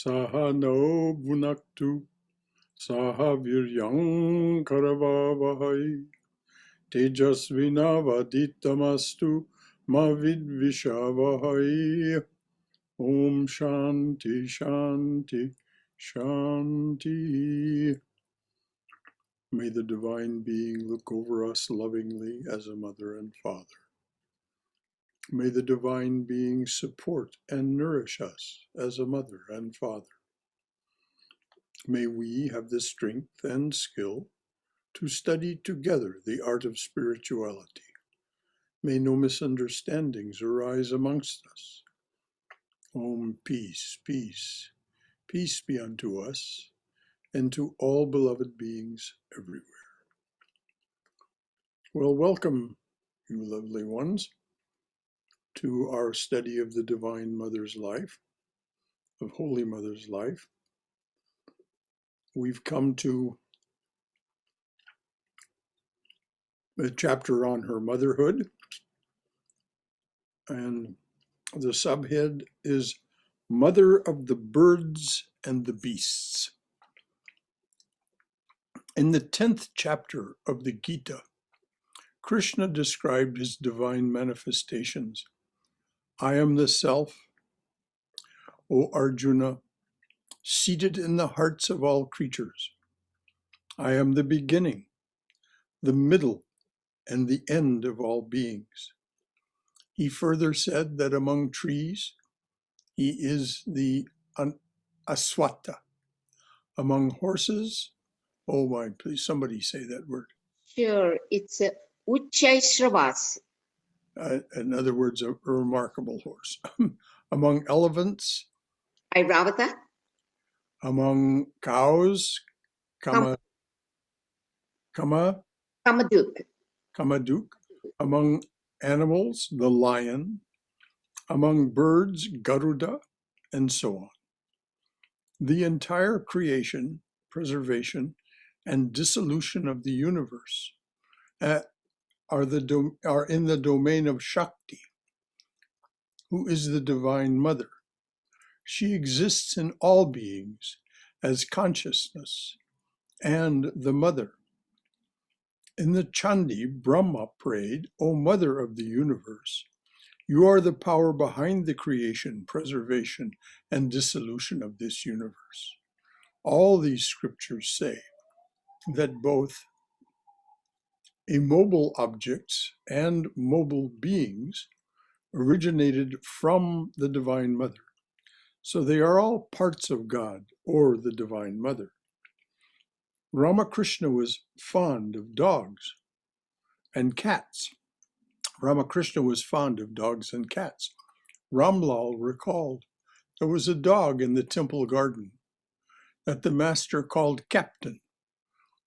Saha no Bhunaktu Saha Viryam Karavavahai Tejasvinavaditamastu Ma Vidvishavahai. Om Shanti Shanti Shanti. May the Divine Being look over us lovingly as a mother and father. May the Divine Being support and nourish us as a mother and father. May we have the strength and skill to study together the art of spirituality. May no misunderstandings arise amongst us. Om, peace, peace, peace be unto us and to all beloved beings everywhere. Well, welcome, you lovely ones, to our study of the Divine Mother's life, of Holy Mother's life. We've come to a chapter on her motherhood, and the subhead is Mother of the Birds and the Beasts. In the 10th chapter of the Gita, Krishna described his divine manifestations. I am the Self, O Arjuna, seated in the hearts of all creatures. I am the beginning, the middle, and the end of all beings. He further said that among trees, he is the Aswata. Among horses, oh my, please somebody say that word. Sure, it's Uchchaishravas. In other words, a remarkable horse. Among elephants, Airavata. among cows, Kamaduk. Among animals, the lion. Among birds, Garuda, and so on. The entire creation, preservation, and dissolution of the universe are in the domain of Shakti, who is the Divine Mother. She exists in all beings as consciousness and the Mother. In the Chandi, Brahma prayed, O Mother of the universe, you are the power behind the creation, preservation, and dissolution of this universe. All these scriptures say that both immobile objects and mobile beings originated from the Divine Mother. So they are all parts of God or the Divine Mother. Ramakrishna was fond of dogs and cats. Ramakrishna was fond of dogs and cats. Ramlal recalled there was a dog in the temple garden that the master called Captain.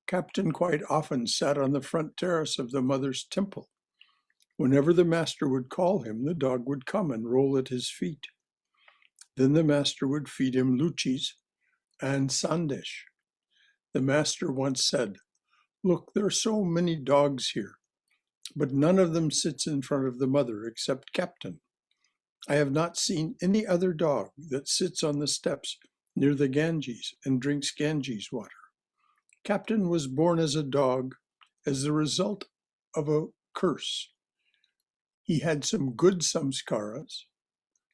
Captain quite often sat on the front terrace of the mother's temple. Whenever the master would call him, the dog would come and roll at his feet. Then the master would feed him luchis and sandesh. The master once said, look, there are so many dogs here, but none of them sits in front of the mother except Captain. I have not seen any other dog that sits on the steps near the Ganges and drinks Ganges water. Captain was born as a dog as the result of a curse. He had some good samskaras,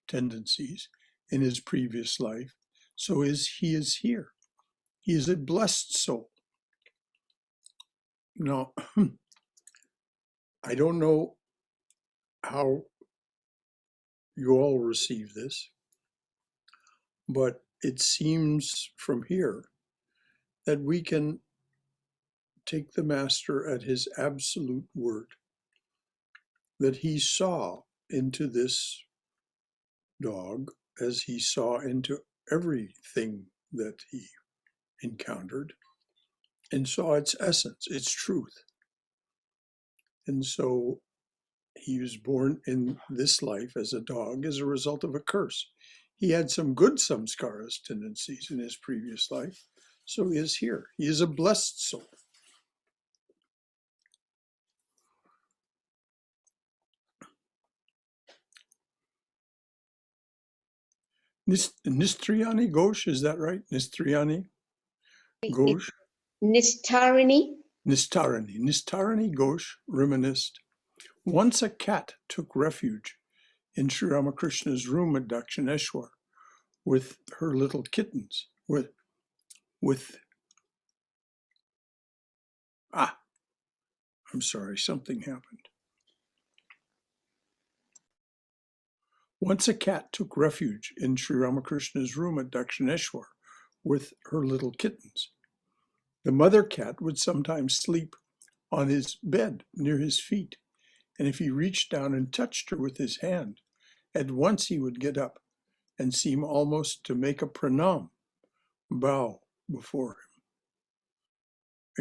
tendencies, in his previous life, so he is here. He is a blessed soul. Now, I don't know how you all receive this, but it seems from here that we can take the master at his absolute word, that he saw into this dog as he saw into everything that he encountered and saw its essence, its truth. And so he was born in this life as a dog as a result of a curse. He had some good samskaras tendencies in his previous life, so he is here. He is a blessed soul. Nistriani Ghosh, is that right? Nistriani Ghosh? Nistarani. Nistarani Ghosh reminisced. Once a cat took refuge in Sri Ramakrishna's room at Dakshineshwar with her little kittens. I'm sorry, something happened. Once a cat took refuge in Sri Ramakrishna's room at Dakshineshwar with her little kittens. The mother cat would sometimes sleep on his bed near his feet, and if he reached down and touched her with his hand, at once he would get up and seem almost to make a pranam, bow before him.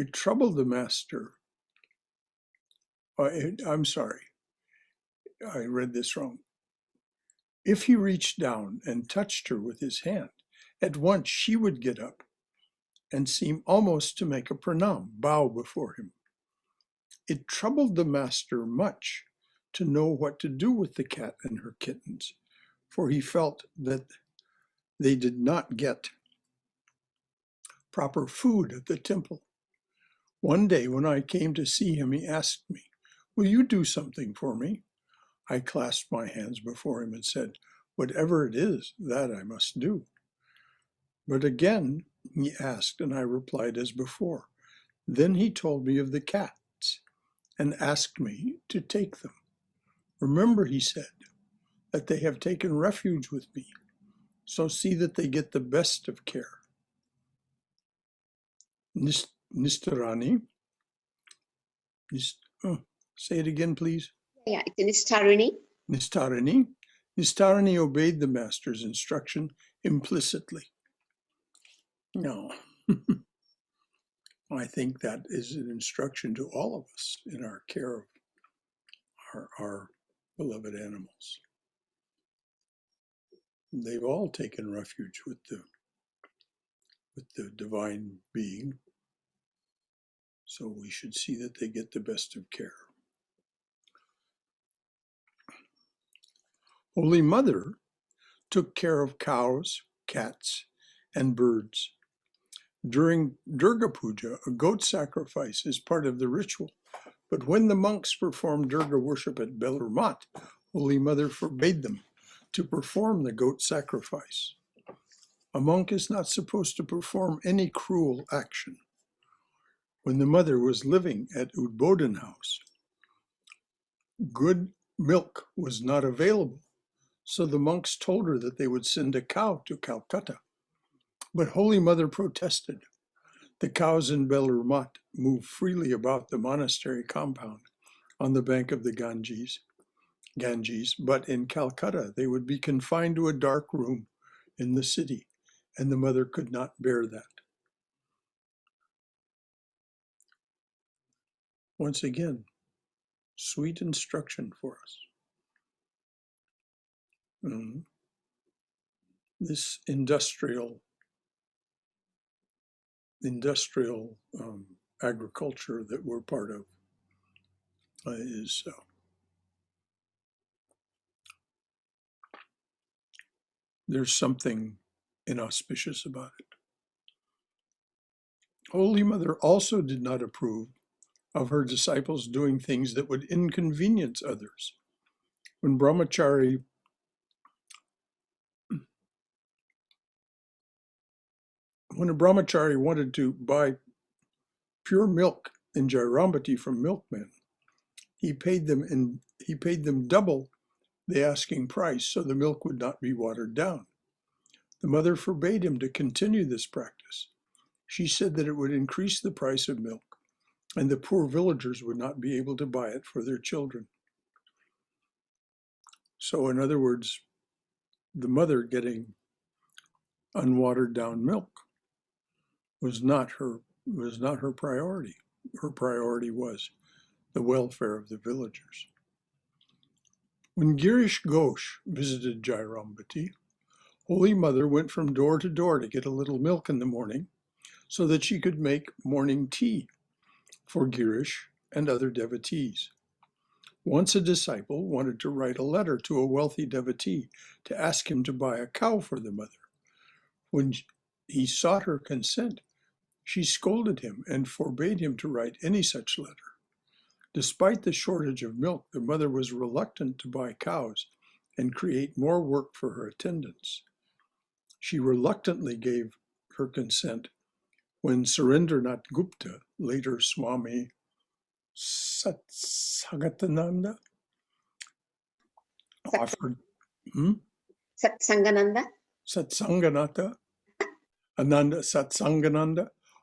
It troubled the master. I'm sorry, I read this wrong. If he reached down and touched her with his hand, at once she would get up and seem almost to make a pranam, bow before him. It troubled the master much to know what to do with the cat and her kittens, for he felt that they did not get proper food at the temple. One day when I came to see him, he asked me, "Will you do something for me?" I clasped my hands before him and said, "Whatever it is, that I must do." But again he asked, and I replied as before. Then he told me of the cats and asked me to take them. "Remember," he said, "that they have taken refuge with me, so see that they get the best of care." Nistarani, say it again, please. Yeah, it's Nistarani. Nistarani obeyed the master's instruction implicitly. No, I think that is an instruction to all of us in our care of our beloved animals. They've all taken refuge with the divine being, so we should see that they get the best of care. Holy Mother took care of cows, cats, and birds. During Durga Puja, a goat sacrifice is part of the ritual, but when the monks performed Durga worship at Belur Mat, Holy Mother forbade them to perform the goat sacrifice. A monk is not supposed to perform any cruel action. When the mother was living at Udbodhan House, good milk was not available, so the monks told her that they would send a cow to Calcutta. But Holy Mother protested. The cows in Belur Mat moved freely about the monastery compound on the bank of the Ganges, but in Calcutta they would be confined to a dark room in the city, and the mother could not bear that. Once again, sweet instruction for us. This industrial agriculture that we're part of is there's something inauspicious about it. Holy Mother also did not approve of her disciples doing things that would inconvenience others. When a brahmachari wanted to buy pure milk in Jairambati from milkmen, he paid them double the asking price so the milk would not be watered down. The mother forbade him to continue this practice. She said that it would increase the price of milk, and the poor villagers would not be able to buy it for their children. So in other words, the mother getting unwatered down milk was not her priority. Her priority was the welfare of the villagers. When Girish Ghosh visited Jairambati, Holy Mother went from door to door to get a little milk in the morning so that she could make morning tea for Girish and other devotees. Once a disciple wanted to write a letter to a wealthy devotee to ask him to buy a cow for the mother. When he sought her consent, she scolded him and forbade him to write any such letter. Despite the shortage of milk, the mother was reluctant to buy cows and create more work for her attendants. She reluctantly gave her consent when Surendranath Gupta, later Swami Satsangananda, offered Satsangananda. Satsangananda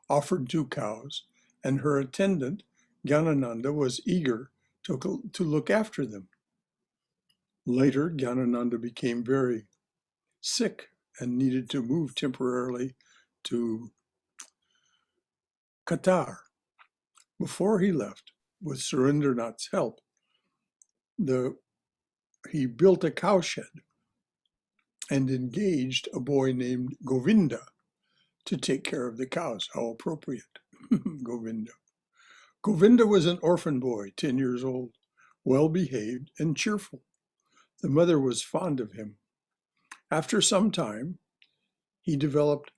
offered 2 cows, and her attendant, Gyanananda, was eager to look after them. Later, Gyanananda became very sick and needed to move temporarily to Qatar. Before he left, with Surendranath's help, he built a cowshed and engaged a boy named Govinda to take care of the cows. How appropriate, Govinda. Govinda was an orphan boy, 10 years old, well-behaved and cheerful. The mother was fond of him. After some time, he developed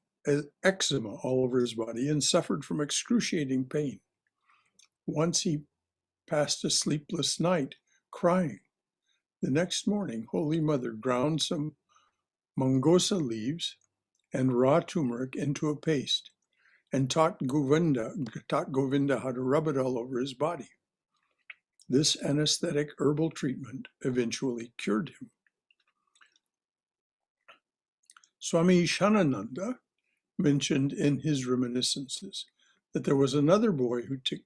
eczema all over his body and suffered from excruciating pain. Once he passed a sleepless night crying. The next morning, Holy Mother ground some mongosa leaves and raw turmeric into a paste and taught Govinda how to rub it all over his body. This anesthetic herbal treatment eventually cured him. Swami Shanananda mentioned in his reminiscences that there was another boy who took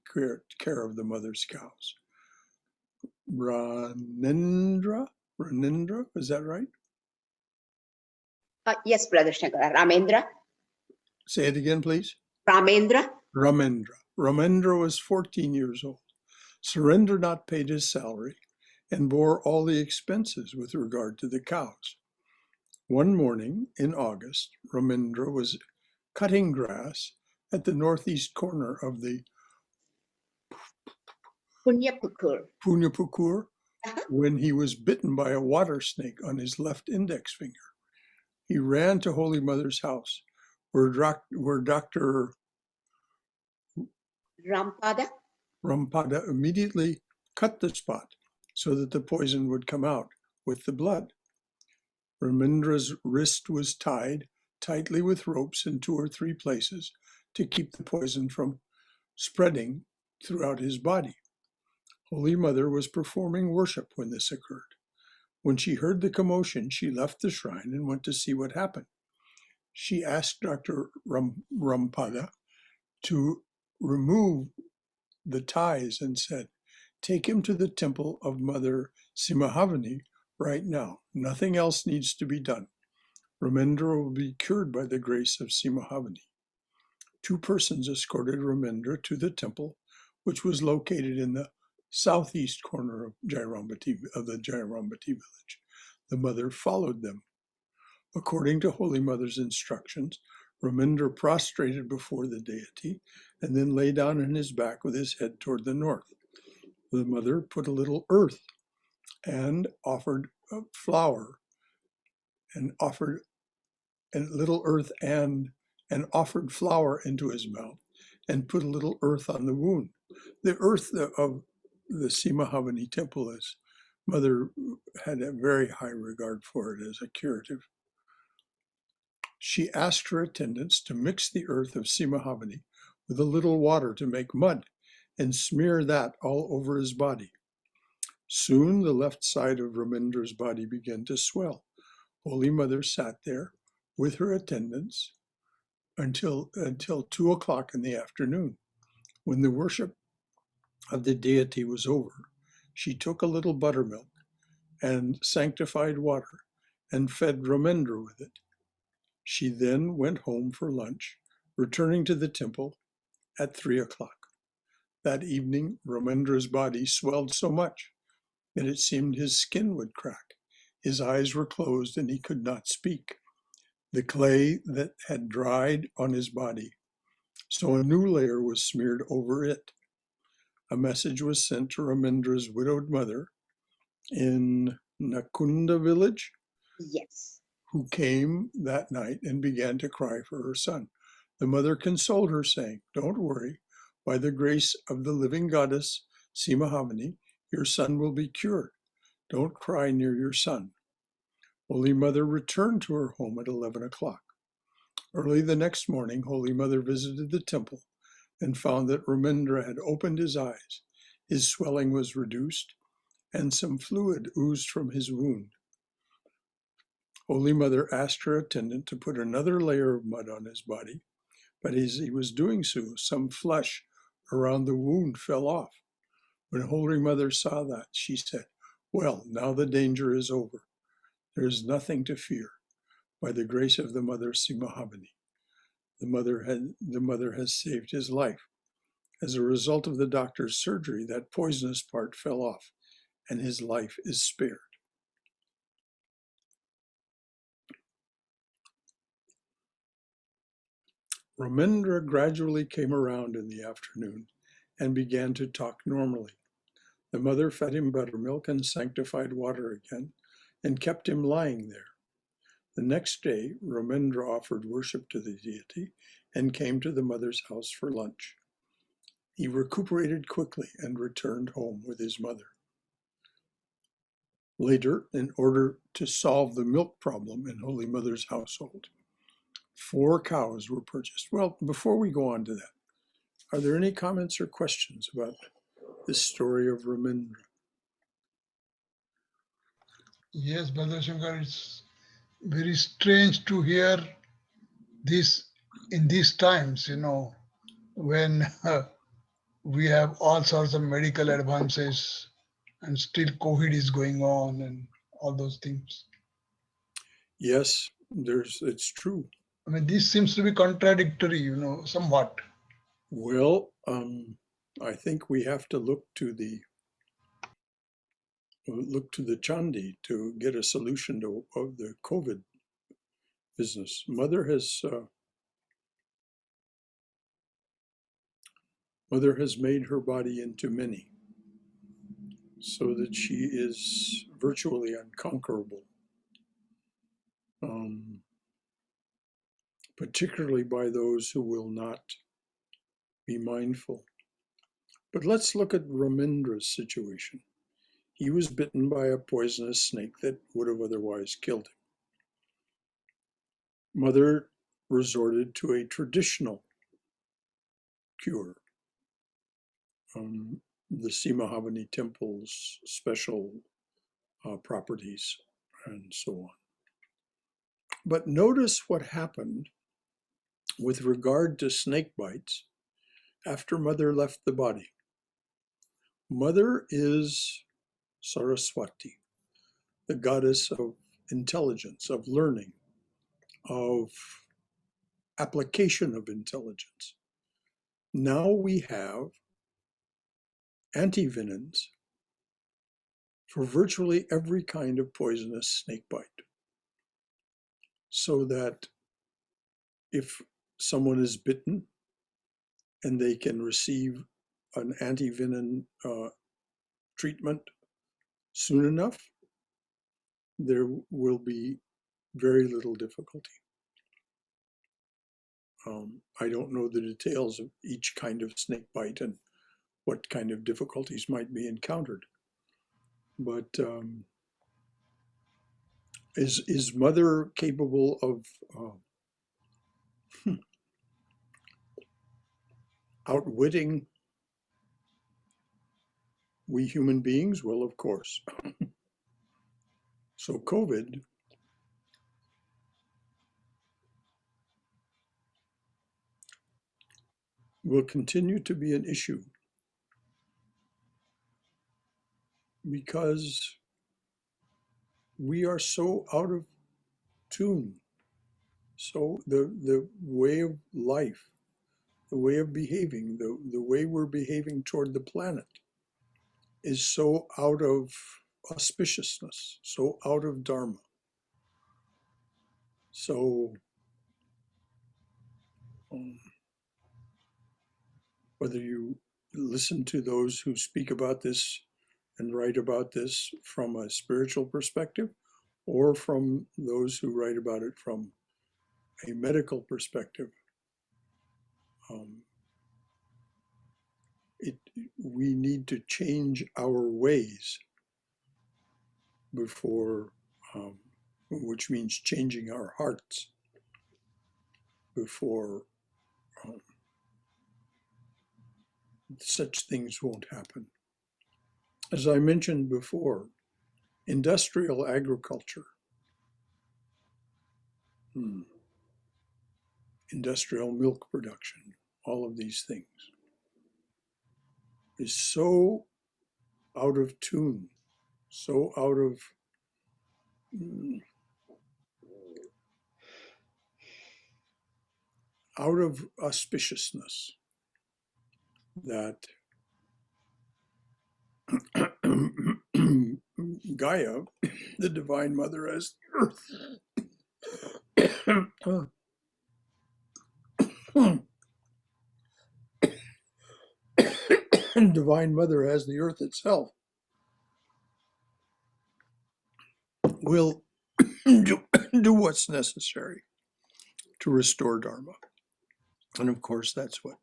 care of the mother's cows. Ranendra, is that right? Yes, Brother Shankara. Ramendra. Say it again, please. Ramendra. Ramendra was 14 years old. Surendranath paid his salary and bore all the expenses with regard to the cows. One morning in August, Ramendra was cutting grass at the northeast corner of the Punyapukur when he was bitten by a water snake on his left index finger. He ran to Holy Mother's house, where Dr. Rampada immediately cut the spot so that the poison would come out with the blood. Ramendra's wrist was tied tightly with ropes in 2 or 3 places to keep the poison from spreading throughout his body. Holy Mother was performing worship when this occurred. When she heard the commotion, she left the shrine and went to see what happened. She asked Dr. Rampada to remove the ties and said, "Take him to the temple of Mother Simhavani right now. Nothing else needs to be done. Ramendra will be cured by the grace of Simhavani." 2 persons escorted Ramendra to the temple, which was located in the southeast corner of the Jairambati village. The mother followed them. According to Holy Mother's instructions, Ramendra prostrated before the deity and then lay down on his back with his head toward the north. The mother put a little earth and offered a flower and offered flour into his mouth and put a little earth on the wound. The earth of the Simhavani temple, is Mother had a very high regard for it as a curative. She asked her attendants to mix the earth of Simhavani with a little water to make mud and smear that all over his body. Soon the left side of Ramendra's body began to swell. Holy Mother sat there with her attendants until 2 o'clock in the afternoon. When the worship of the deity was over, she took a little buttermilk and sanctified water and fed Ramendra with it. She then went home for lunch, returning to the temple at 3 o'clock. That evening, Ramendra's body swelled so much that it seemed his skin would crack. His eyes were closed and he could not speak. The clay that had dried on his body, so a new layer was smeared over it. a message was sent to Ramindra's widowed mother in Nakunda village, Yes. who came that night and began to cry for her son. The mother consoled her, saying, "Don't worry. By the grace of the living goddess, Simahavani, your son will be cured. Don't cry near your son." Holy Mother returned to her home at 11 o'clock. Early the next morning, Holy Mother visited the temple and found that Ramindra had opened his eyes. His swelling was reduced, and some fluid oozed from his wound. Holy Mother asked her attendant to put another layer of mud on his body, but as he was doing so, some flesh around the wound fell off. When Holy Mother saw that, she said, "Well, now the danger is over. There is nothing to fear. By the grace of the Mother Simahavani, the mother has saved his life. As a result of the doctor's surgery, that poisonous part fell off, and his life is spared." Ramindra gradually came around in the afternoon and began to talk normally. The mother fed him buttermilk and sanctified water again, and kept him lying there. The next day, Ramindra offered worship to the deity and came to the mother's house for lunch. He recuperated quickly and returned home with his mother. Later, in order to solve the milk problem in Holy Mother's household, 4 cows were purchased. Well, before we go on to that, are there any comments or questions about this story of Ramindra? Yes, Brother Shankar, it's very strange to hear this in these times, when we have all sorts of medical advances and still COVID is going on and all those things. Yes, it's true. I mean, this seems to be contradictory, somewhat. Well, I think we have to look to the Chandi to get a solution of the COVID business. Mother has made her body into many, so that she is virtually unconquerable, particularly by those who will not be mindful. But let's look at Ramindra's situation. He was bitten by a poisonous snake that would have otherwise killed him. Mother resorted to a traditional cure, the Simahavani temple's special properties, and so on. But notice what happened with regard to snake bites after Mother left the body. Mother is Saraswati, the goddess of intelligence, of learning, of application of intelligence. Now we have antivenins for virtually every kind of poisonous snake bite. So that if someone is bitten and they can receive an antivenin treatment soon enough, there will be very little difficulty. I don't know the details of each kind of snake bite and what kind of difficulties might be encountered. But is Mother capable of outwitting we human beings? Well, of course. So COVID will continue to be an issue because we are so out of tune. So the way of life, the way of behaving, the way we're behaving toward the planet is so out of auspiciousness, so out of dharma. So whether you listen to those who speak about this and write about this from a spiritual perspective, or from those who write about it from a medical perspective. We need to change our ways before, which means changing our hearts before such things won't happen. As I mentioned before, industrial agriculture, industrial milk production, all of these things is so out of tune, so out of auspiciousness that Gaia, the Divine Mother, as the earth, Divine Mother as the earth itself, will do what's necessary to restore Dharma. And of course, that's what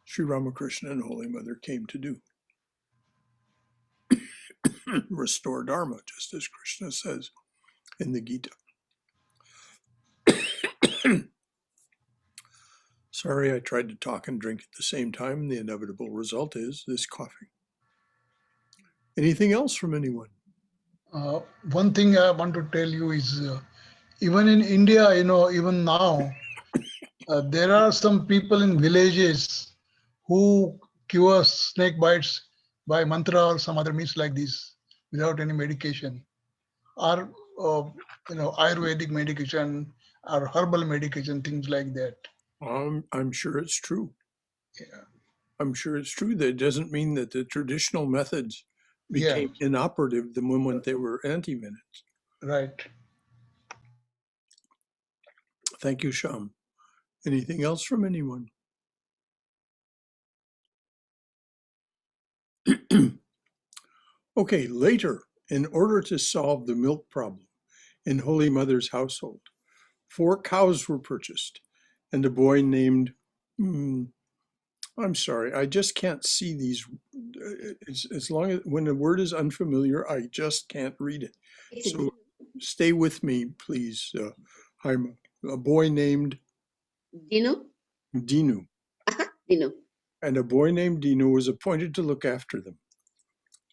Sri Ramakrishna and Holy Mother came to do. Restore Dharma, just as Krishna says in the Gita. Sorry, I tried to talk and drink at the same time. The inevitable result is this coughing. Anything else from anyone? One thing I want to tell you is, even in India, even now, there are some people in villages who cure snake bites by mantra or some other means like this without any medication, or Ayurvedic medication or herbal medication, things like that. I'm sure it's true. Yeah. I'm sure it's true. That doesn't mean that the traditional methods became inoperative the moment they were anti-venoms. Right. Thank you, Sham. Anything else from anyone? Okay, later, in order to solve the milk problem in Holy Mother's household, 4 cows were purchased, and a boy named, I'm sorry, I just can't see these. As long as, when a word is unfamiliar, I just can't read it. So stay with me, please, Jaime. A boy named Dinu? Dinu. Dinu. And a boy named Dinu was appointed to look after them.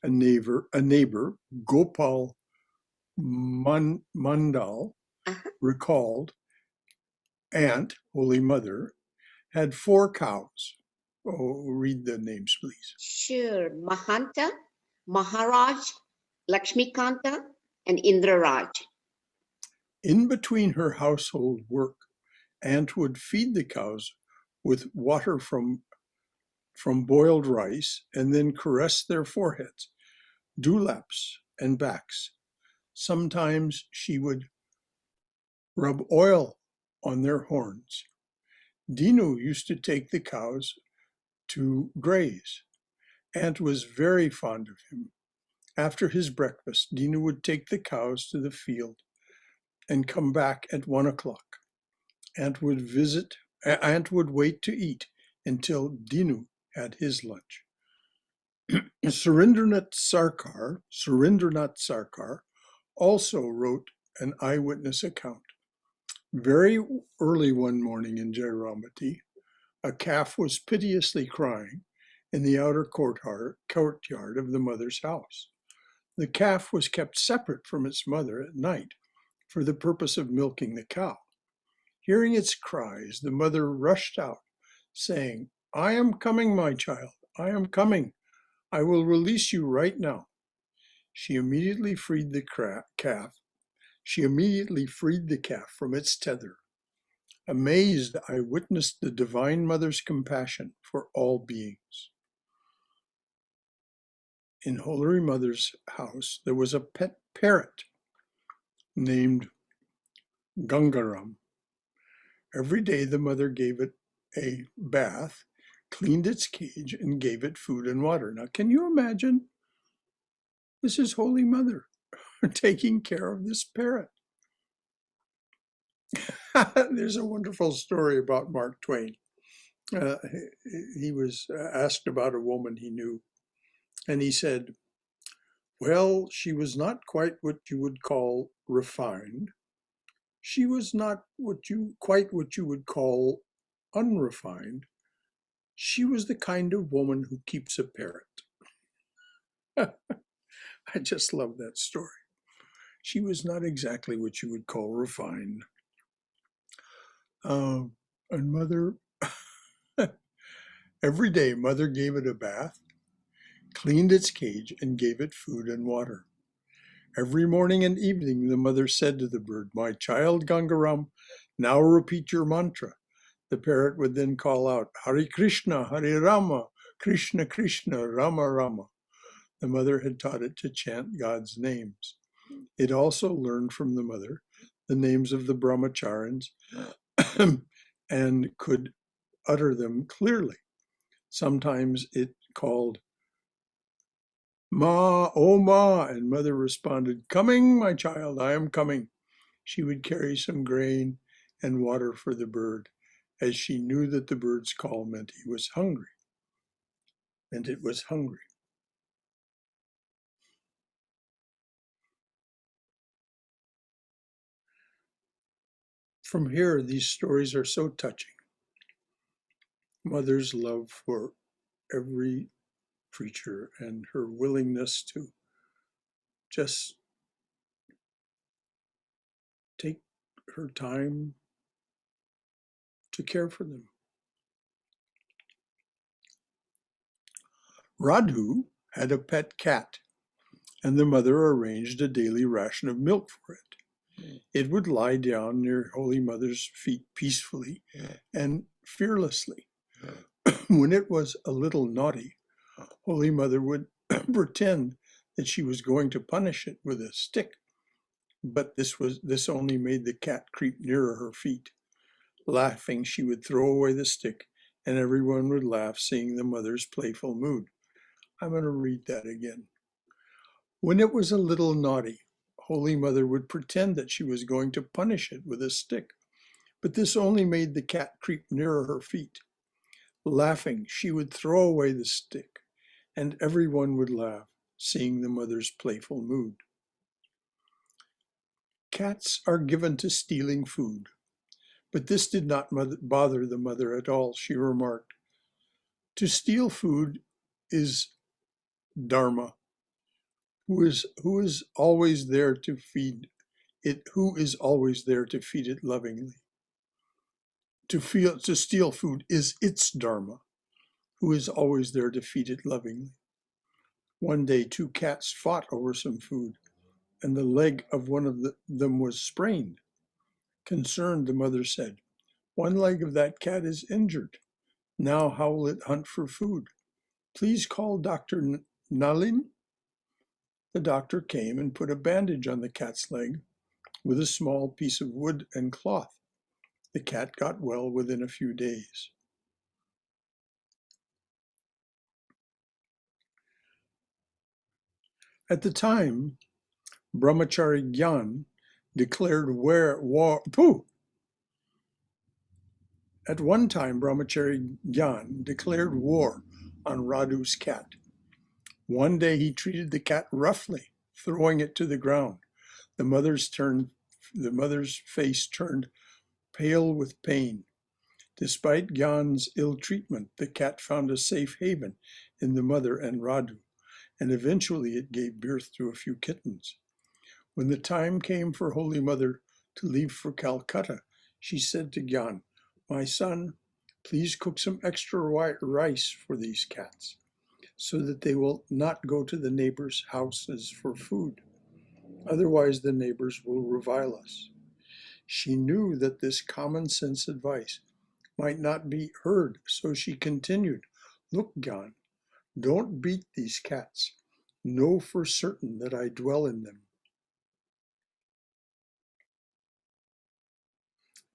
A neighbor, Gopal Mandal, recalled, Aunt, Holy Mother, had 4 cows. Oh, read the names, please. Sure. Mahanta, Maharaj, Lakshmikanta, and Indraraj. In between her household work, Aunt would feed the cows with water from boiled rice and then caress their foreheads, dewlaps, and backs. Sometimes she would rub oil on their horns. Dinu used to take the cows to graze. Aunt was very fond of him. After his breakfast, Dinu would take the cows to the field and come back at 1 o'clock. Aunt would wait to eat until Dinu had his lunch. Surendranath Sarkar also wrote an eyewitness account. Very early one morning in Jairamati, a calf was piteously crying in the outer courtyard of the mother's house. The calf was kept separate from its mother at night for the purpose of milking the cow. Hearing its cries, the mother rushed out, saying, "I am coming, my child, I am coming. I will release you right now." She immediately freed the calf. She immediately freed the calf from its tether. Amazed, I witnessed the Divine Mother's compassion for all beings. In Holy Mother's house, there was a pet parrot named Gangaram. Every day the mother gave it a bath cleaned its cage, and gave it food and water. Now, can you imagine? This is Holy Mother taking care of this parrot. There's a wonderful story about Mark Twain. Uh, he was asked about a woman he knew, and he said, well, she was not quite what you would call refined. She was not quite what you would call unrefined. She was the kind of woman who keeps a parrot. I just love that story. She was not exactly what you would call refined. And Mother, every day, Mother gave it a bath, cleaned its cage, and gave it food and water. Every morning and evening, the mother said to the bird, my child Gangaram, now repeat your mantra. The parrot would then call out, Hare Krishna, Hare Rama, Krishna Krishna, Rama Rama. The mother had taught it to chant God's names. It also learned from the mother the names of the brahmacharins and could utter them clearly. Sometimes it called, Ma, oh Ma, and mother responded, coming, my child, I am coming. She would carry some grain and water for the bird, as she knew that the bird's call meant he was hungry. And it was hungry. From here, these stories are so touching. Mother's love for every creature and her willingness to just take her time to care for them. Radhu had a pet cat, and the mother arranged a daily ration of milk for it. It would lie down near Holy Mother's feet peacefully and fearlessly. When it was a little naughty, Holy Mother would pretend that she was going to punish it with a stick, but this only made the cat creep nearer her feet. Laughing, she would throw away the stick, and everyone would laugh, seeing the mother's playful mood. I'm going to read that again. When it was a little naughty, Holy Mother would pretend that she was going to punish it with a stick, but this only made the cat creep nearer her feet. Laughing, she would throw away the stick, and everyone would laugh, seeing the mother's playful mood. Cats are given to stealing food, but this did not bother the mother at all. She remarked, to steal food is dharma. Who is always there to feed it? Who is always there to feed it lovingly? To steal food is its dharma. Who is always there to feed it lovingly? One day, two cats fought over some food, and the leg of one of them was sprained. Concerned, the mother said, one leg of that cat is injured. Now how will it hunt for food? Please call Dr. Nalin. The doctor came and put a bandage on the cat's leg with a small piece of wood and cloth. The cat got well within a few days. At the time, Brahmachari Gyan declared war. At one time, Brahmachari Gyan declared war on Radhu's cat. One day he treated the cat roughly, throwing it to the ground. The mother's face turned pale with pain. Despite Gyan's ill treatment, the cat found a safe haven in the mother and Radhu, and eventually it gave birth to a few kittens. When the time came for Holy Mother to leave for Calcutta, she said to Gyan, my son, please cook some extra rice for these cats, so that they will not go to the neighbors' houses for food. Otherwise, the neighbors will revile us. She knew that this common sense advice might not be heard, so she continued, look, Gyan, don't beat these cats. Know for certain that I dwell in them.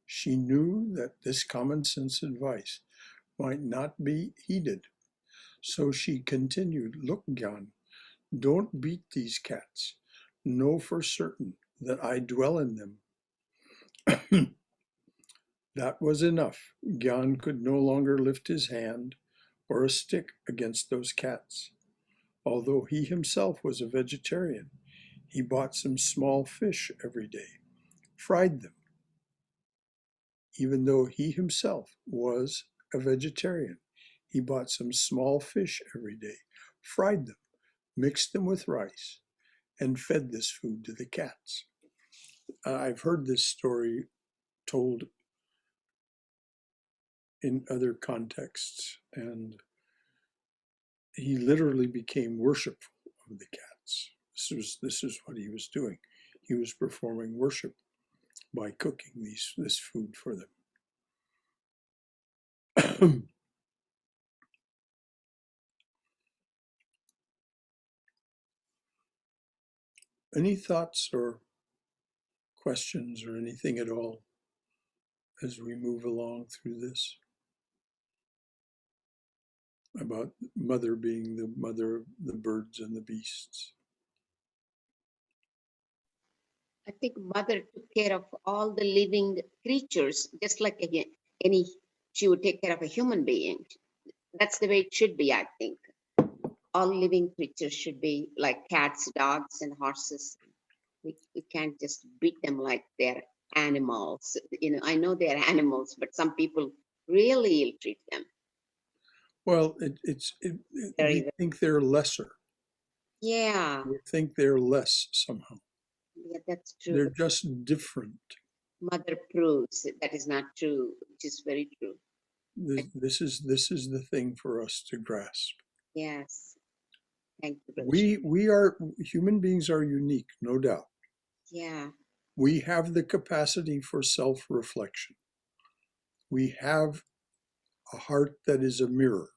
She knew that this common sense advice might not be heeded. So she continued, "Look, Gyan, don't beat these cats. Know for certain that I dwell in them." That was enough. Gyan could no longer lift his hand or a stick against those cats. Although he himself was a vegetarian, he bought some small fish every day, fried them. Even though he himself was a vegetarian, he bought some small fish every day, fried them, mixed them with rice, and fed this food to the cats. I've heard this story told in other contexts, and he literally became worshipful of the cats. This is what he was doing. He was performing worship by cooking this food for them. Any thoughts or questions or anything at all as we move along through this? About mother being the mother of the birds and the beasts. I think mother took care of all the living creatures, just like any, she would take care of a human being. That's the way it should be, I think. All living creatures should be like cats, dogs, and horses. We can't just beat them like they're animals. I know they're animals, but some people really ill treat them. Well, Very, we think they're lesser. yeah, We think they're less somehow. yeah, that's true. They're just different. Mother proves that is not true, which is very true. This is the thing for us to grasp. Yes. Thank you, Brother. We are human beings are unique, no doubt. Yeah. We have the capacity for self-reflection. We have a heart that is a mirror.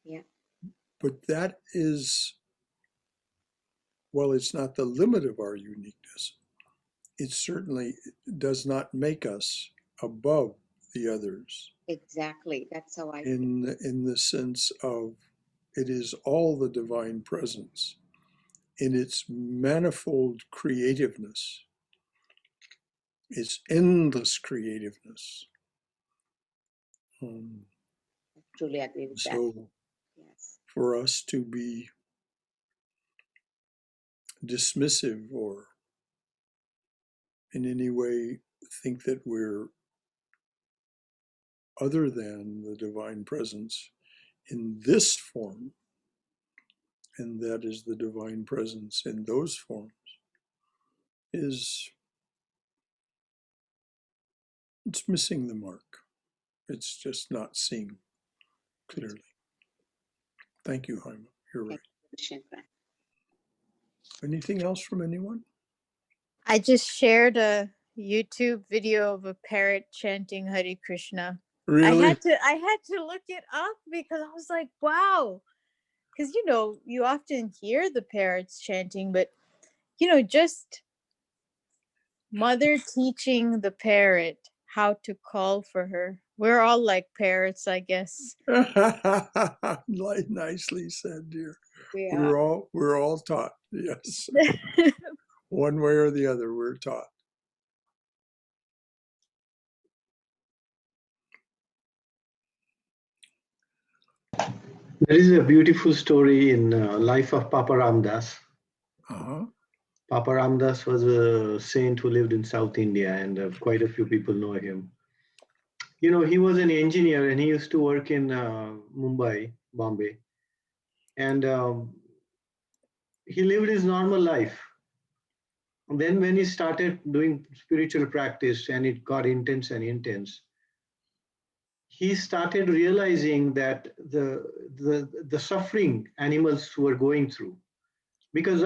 Yeah. But that is, well, it's not the limit of our uniqueness. It certainly does not make us above the others. Exactly. That's how I in the sense of it is all the divine presence in its manifold creativeness, its endless creativeness. truly agree with that. So Yes. for us to be dismissive or in any way think that we're other than the divine presence in this form, and that is the divine presence in those forms, it's missing the mark. It's just not seeing clearly. Thank you, Jaime. You're right. Shankara. Anything else from anyone? I just shared a YouTube video of a parrot chanting Hare Krishna. Really? I had to look it up because I was like, wow. Because you often hear the parrots chanting, but just mother teaching the parrot how to call for her. We're all like parrots, I guess. Nicely said, dear. Yeah. We're all taught. Yes. One way or the other, we're taught. There is a beautiful story in life of Papa Ramdas. Uh-huh. Papa Ramdas was a saint who lived in South India, and quite a few people know him. He was an engineer, and he used to work in Mumbai, Bombay, and he lived his normal life. And then when he started doing spiritual practice, and it got intense and intense, he started realizing that the suffering animals were going through. Because,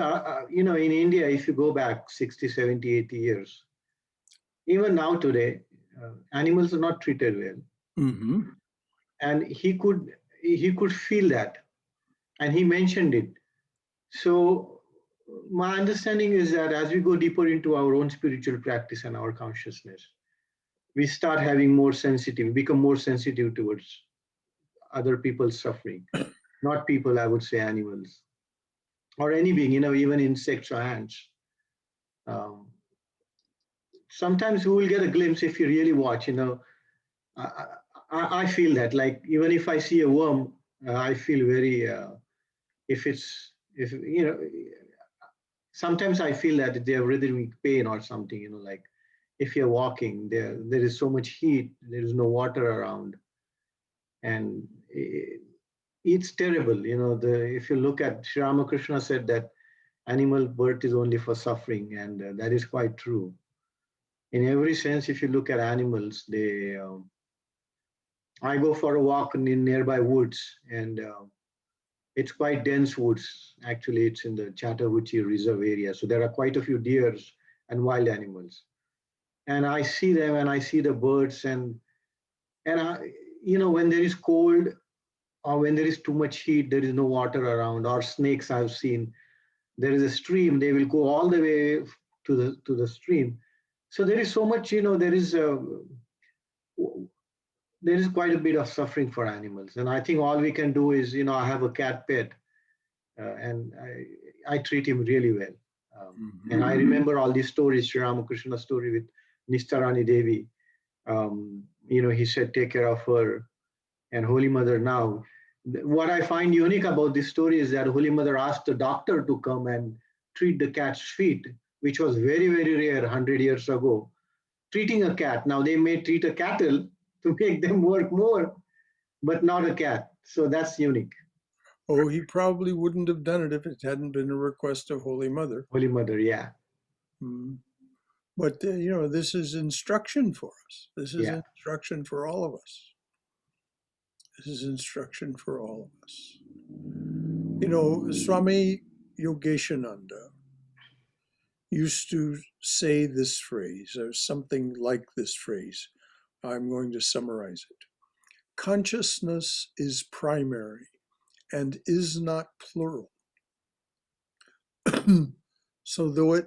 in India, if you go back 60, 70, 80 years, even now today, animals are not treated well. Mm-hmm. And he could feel that. And he mentioned it. So my understanding is that as we go deeper into our own spiritual practice and our consciousness, we start having more sensitive, become more sensitive towards other people's suffering. Not people, I would say animals or any being, even insects or ants. Um, Sometimes we will get a glimpse if you really watch, I, I feel that, like, even if I see a worm, I feel very, if sometimes I feel that they are rhythmic pain or something, like if you're walking, there is so much heat, there is no water around. And it's terrible, if you look at Sri Ramakrishna said that animal birth is only for suffering, and that is quite true. In every sense, if you look at animals, I go for a walk in nearby woods, and it's quite dense woods. Actually, it's in the Chattahoochee Reserve area. So there are quite a few deers and wild animals. And I see them and I see the birds, and when there is cold or when there is too much heat, there is no water around, or snakes I've seen. There is a stream, they will go all the way to the stream. So there is so much, there is quite a bit of suffering for animals. And I think all we can do is, I have a cat pet, and I treat him really well. And I remember all these stories, Sri Ramakrishna story with Nistarani Devi. He said, take care of her, and Holy Mother now. What I find unique about this story is that Holy Mother asked the doctor to come and treat the cat's feet, which was very, very rare 100 years ago. Treating a cat. Now they may treat a cattle to make them work more, but not a cat. So that's unique. Oh, he probably wouldn't have done it if it hadn't been a request of Holy Mother. Holy Mother, yeah. But, this is instruction for us. This is Yeah. instruction for all of us. This is instruction for all of us. Swami Yogeshananda used to say this phrase, or something like this phrase. I'm going to summarize it. Consciousness is primary and is not plural. So though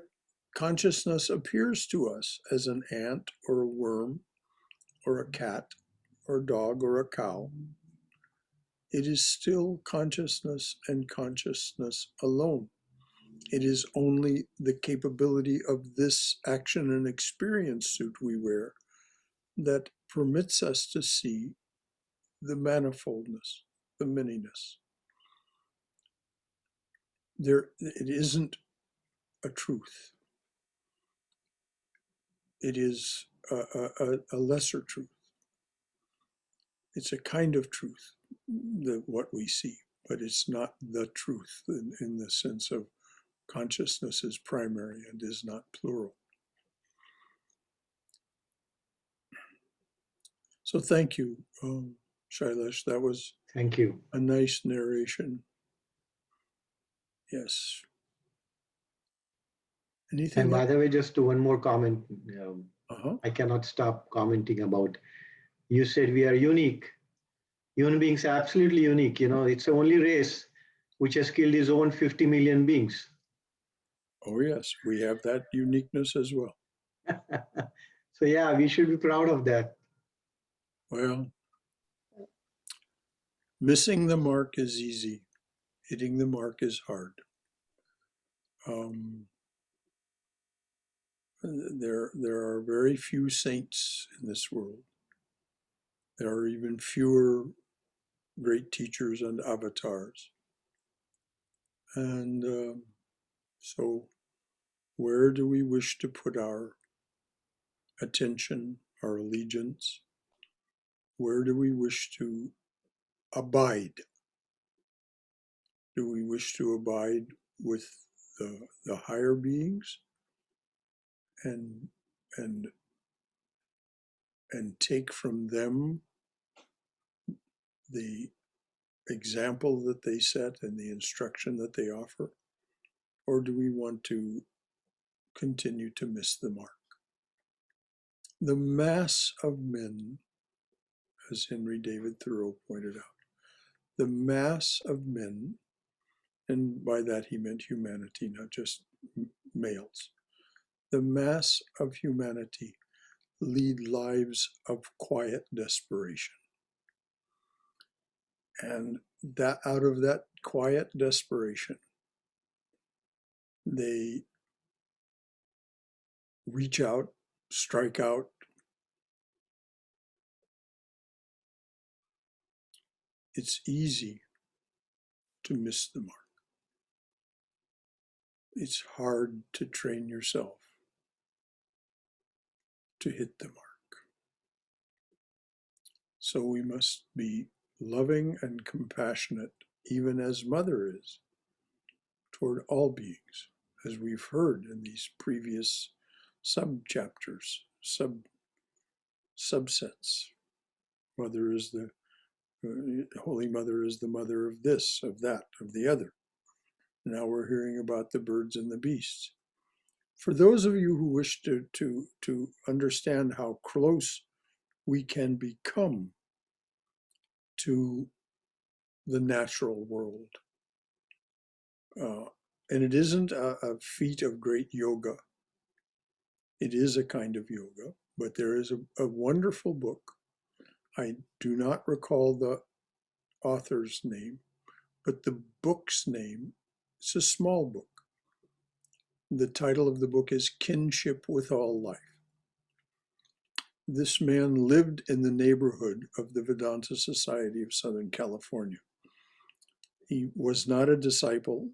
consciousness appears to us as an ant or a worm or a cat or a dog or a cow, it is still consciousness and consciousness alone. It is only the capability of this action and experience suit we wear that permits us to see the manifoldness, the manyness. It isn't a truth. It is a lesser truth. It's a kind of truth, what we see, but it's not the truth in the sense of consciousness is primary and is not plural. So thank you, Shailesh. That was Thank you. a nice narration. Yes. Anything And by else? the way, just one more comment. Uh-huh. I cannot stop commenting about, you said we are unique. Human beings are absolutely unique. It's the only race which has killed its own 50 million beings. Oh yes, we have that uniqueness as well. So yeah, we should be proud of that. Well, missing the mark is easy. Hitting the mark is hard. There are very few saints in this world. There are even fewer great teachers and avatars. And so where do we wish to put our attention, our allegiance? Where do we wish to abide? Do we wish to abide with the higher beings and take from them the example that they set and the instruction that they offer? Or do we want to continue to miss the mark? The mass of men, as Henry David Thoreau pointed out, the mass of men, and by that he meant humanity, not just males, the mass of humanity lead lives of quiet desperation. And that out of that quiet desperation, they reach out, strike out. It's easy to miss the mark. It's hard to train yourself to hit the mark. So we must be loving and compassionate, even as Mother is, toward all beings, as we've heard in these previous sub-chapters, subsets. Mother is the Holy Mother is the mother of this, of that, of the other. Now we're hearing about the birds and the beasts. For those of you who wish to understand how close we can become to the natural world, and it isn't a feat of great yoga. It is a kind of yoga, but there is a wonderful book. I do not recall the author's name, but the book's name, it's a small book. The title of the book is Kinship with All Life. This man lived in the neighborhood of the Vedanta Society of Southern California. He was not a disciple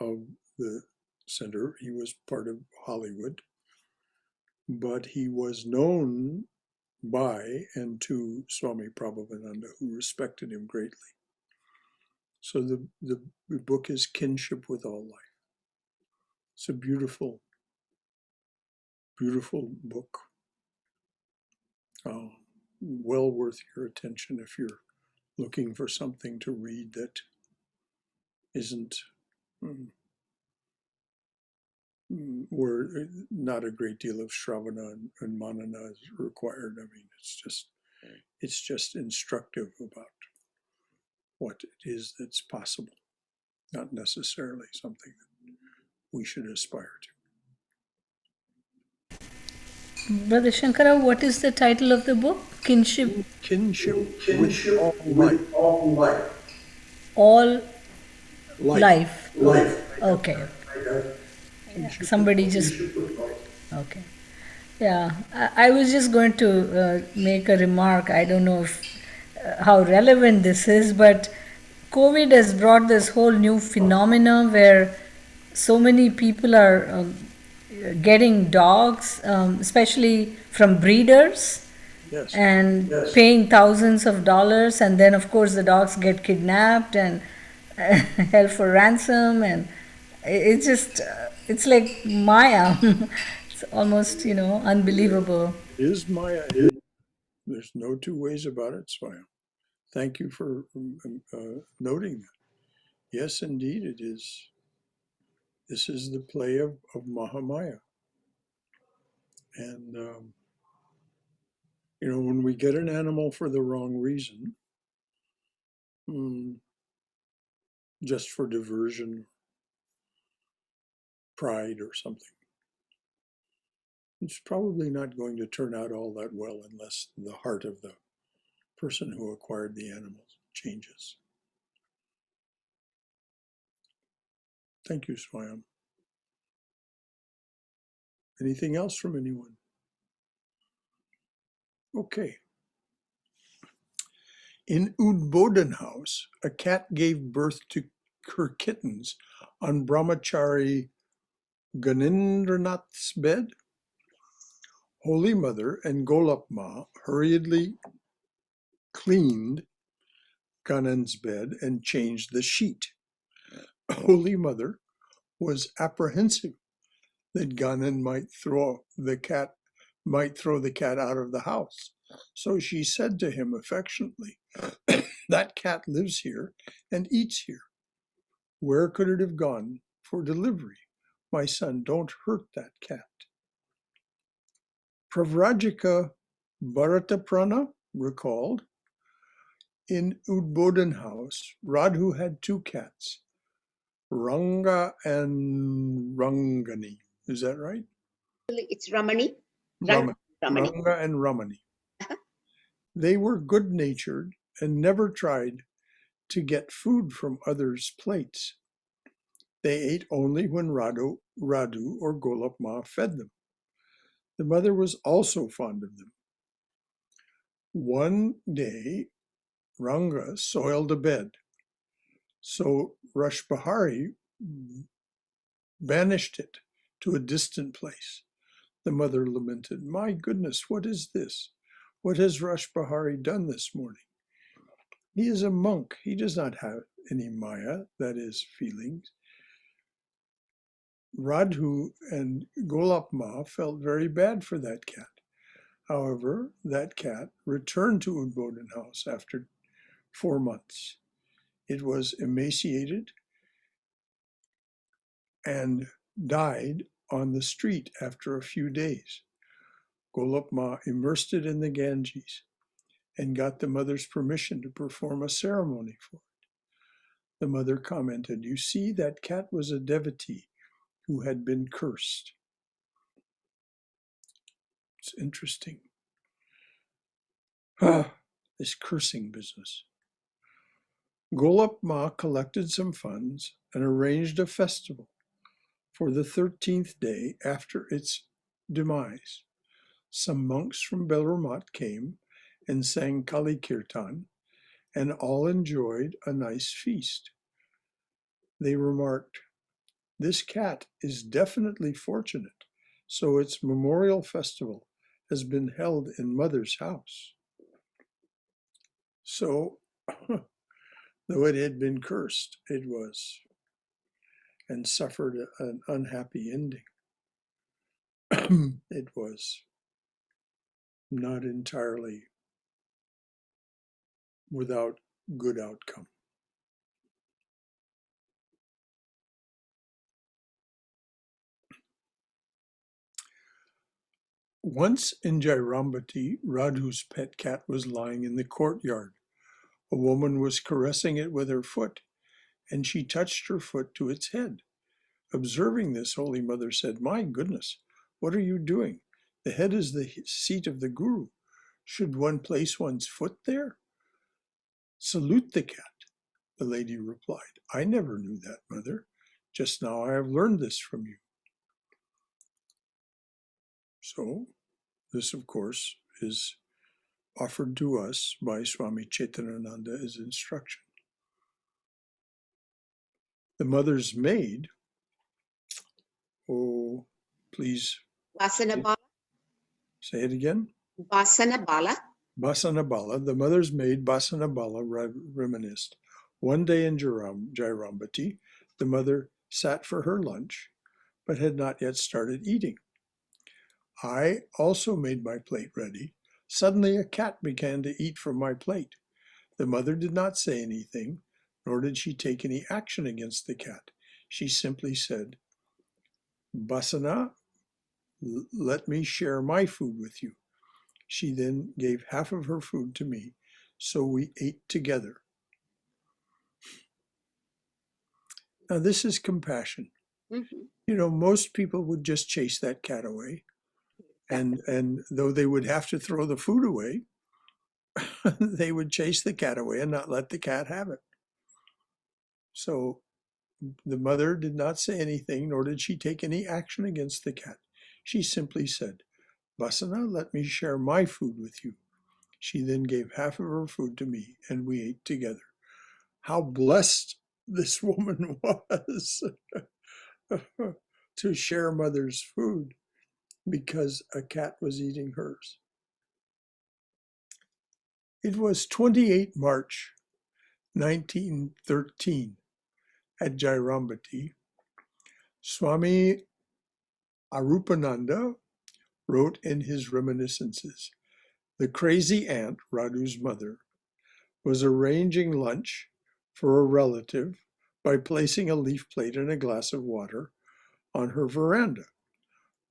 of the center. He was part of Hollywood, but he was known by and to Swami Prabhupada, who respected him greatly. So the book is Kinship with All Life. It's a beautiful, beautiful book. Well worth your attention if you're looking for something to read that isn't where not a great deal of Shravana and Manana is required. I mean, it's just instructive about what it is that's possible, not necessarily something that we should aspire to. Brother Shankara, what is the title of the book? Kinship with all life. All Life. Okay. Yeah, somebody just. Okay. Yeah, I was just going to make a remark. I don't know if how relevant this is, but COVID has brought this whole new phenomena where so many people are getting dogs, especially from breeders, Yes. and paying thousands of dollars, and then of course the dogs get kidnapped and held for ransom, and it's just it's like Maya. It's almost unbelievable. It is Maya. There's no two ways about it, Swayam. Thank you for noting that. Yes, indeed, it is. This is the play of Mahamaya. And, when we get an animal for the wrong reason, just for diversion, pride or something, it's probably not going to turn out all that well unless the heart of the person who acquired the animal changes. Thank you, Swayam. Anything else from anyone? Okay. In Udbodhan house, a cat gave birth to her kittens on Brahmachari Ganindranath's bed. Holy Mother and Golapma hurriedly cleaned Ganan's bed and changed the sheet. Holy Mother was apprehensive that Ganan might throw the cat out of the house. So she said to him affectionately, "That cat lives here and eats here. Where could it have gone for delivery? My son, don't hurt that cat." Pravrajika Bharataprana recalled, in Udbodhan house, Radhu had two cats, Ranga and Rangani. Is that right? It's Ramani. Ramani. Ramani. Ranga and Ramani. They were good-natured and never tried to get food from others' plates. They ate only when Radu or Golap Ma fed them. The mother was also fond of them. One day, Ranga soiled a bed, so Rashbahari banished it to a distant place. The mother lamented, "My goodness, what is this? What has Rashbahari done this morning? He is a monk. He does not have any maya, that is, feelings." Radhu and Golap Ma felt very bad for that cat. However, that cat returned to Udbodhan house after 4 months. It was emaciated and died on the street after a few days. Golap Ma immersed it in the Ganges and got the mother's permission to perform a ceremony for it. The mother commented, "You see, that cat was a devotee who had been cursed." It's interesting. This cursing business. Golap Ma collected some funds and arranged a festival for the 13th day after its demise. Some monks from Belramat came and sang Kali Kirtan, and all enjoyed a nice feast. They remarked, "This cat is definitely fortunate, so its memorial festival has been held in Mother's house." So, though it had been cursed, it was, and suffered an unhappy ending. It was not entirely without good outcome. Once in Jairambati, Radhu's pet cat was lying in the courtyard. A woman was caressing it with her foot, and she touched her foot to its head. Observing this, Holy Mother said, "My goodness, what are you doing? The head is the seat of the Guru. Should one place one's foot there?" "Salute the cat," the lady replied. "I never knew that, Mother. Just now I have learned this from you." So, this, of course, is offered to us by Swami Chaitanananda as instruction. The mother's maid, oh, please Vasana Bala. say it again. Vasana Bala. Basanabala, the mother's maid Basanabala reminisced. One day in Jairambati, the mother sat for her lunch, but had not yet started eating. I also made my plate ready. Suddenly a cat began to eat from my plate. The mother did not say anything, nor did she take any action against the cat. She simply said, "Basana, let me share my food with you." She then gave half of her food to me, so we ate together. Now this is compassion. Mm-hmm. You know, most people would just chase that cat away. And though they would have to throw the food away, they would chase the cat away and not let the cat have it. So the mother did not say anything, nor did she take any action against the cat. She simply said, "Vasana, let me share my food with you." She then gave half of her food to me, and we ate together. How blessed this woman was to share mother's food because a cat was eating hers. It was 28 March 1913 at Jairambati. Swami Arupananda wrote in his reminiscences, "The crazy aunt, Radhu's mother, was arranging lunch for a relative by placing a leaf plate and a glass of water on her veranda.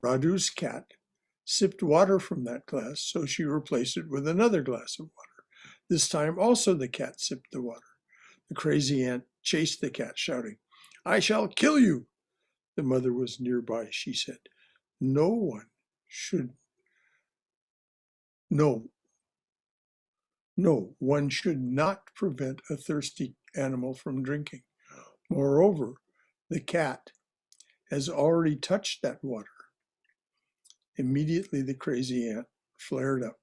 Radhu's cat sipped water from that glass, so she replaced it with another glass of water. This time also the cat sipped the water. The crazy aunt chased the cat, shouting, 'I shall kill you!' The mother was nearby. She said, 'No one should No, no, one should not prevent a thirsty animal from drinking. Moreover, the cat has already touched that water. Immediately the crazy ant flared up,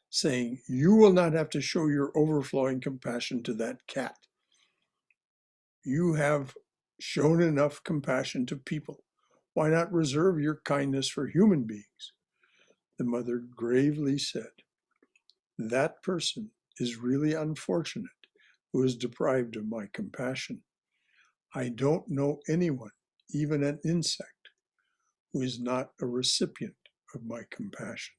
saying, "You will not have to show your overflowing compassion to that cat. You have shown enough compassion to people. Why not reserve your kindness for human beings?" The mother gravely said, "That person is really unfortunate who is deprived of my compassion. I don't know anyone, even an insect, who is not a recipient of my compassion."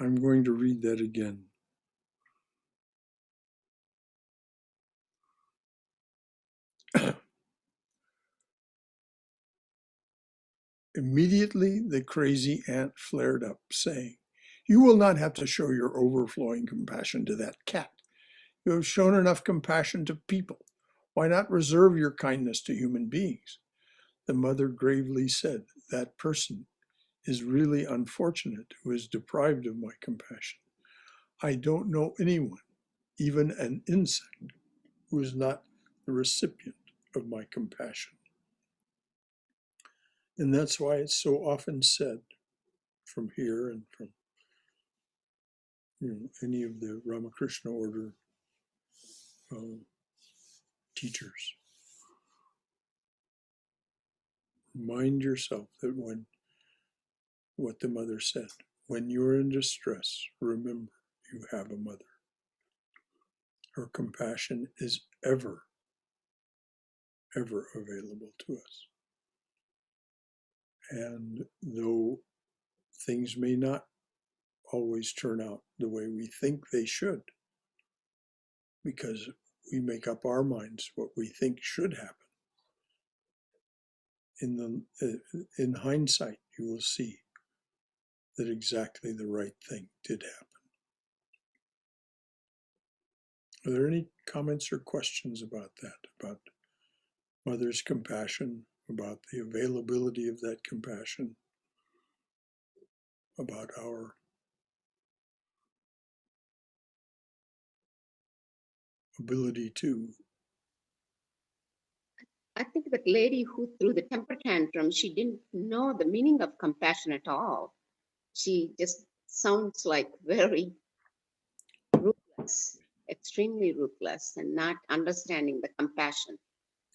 I'm going to read that again. Immediately the crazy ant flared up, saying, "You will not have to show your overflowing compassion to that cat. You have shown enough compassion to people. Why not reserve your kindness to human beings?" The mother gravely said, "That person is really unfortunate who is deprived of my compassion. I don't know anyone, even an insect, who is not the recipient of my compassion." And that's why it's so often said from here and from any of the Ramakrishna order teachers. Remind yourself that when, what the mother said, when you're in distress, remember you have a mother. Her compassion is ever, ever available to us. And though things may not always turn out the way we think they should, because we make up our minds what we think should happen, in hindsight, you will see that exactly the right thing did happen. Are there any comments or questions about that, about mother's compassion, about the availability of that compassion, about our ability to? I think that lady who threw the temper tantrum, she didn't know the meaning of compassion at all. She just sounds like very ruthless, extremely ruthless, and not understanding the compassion.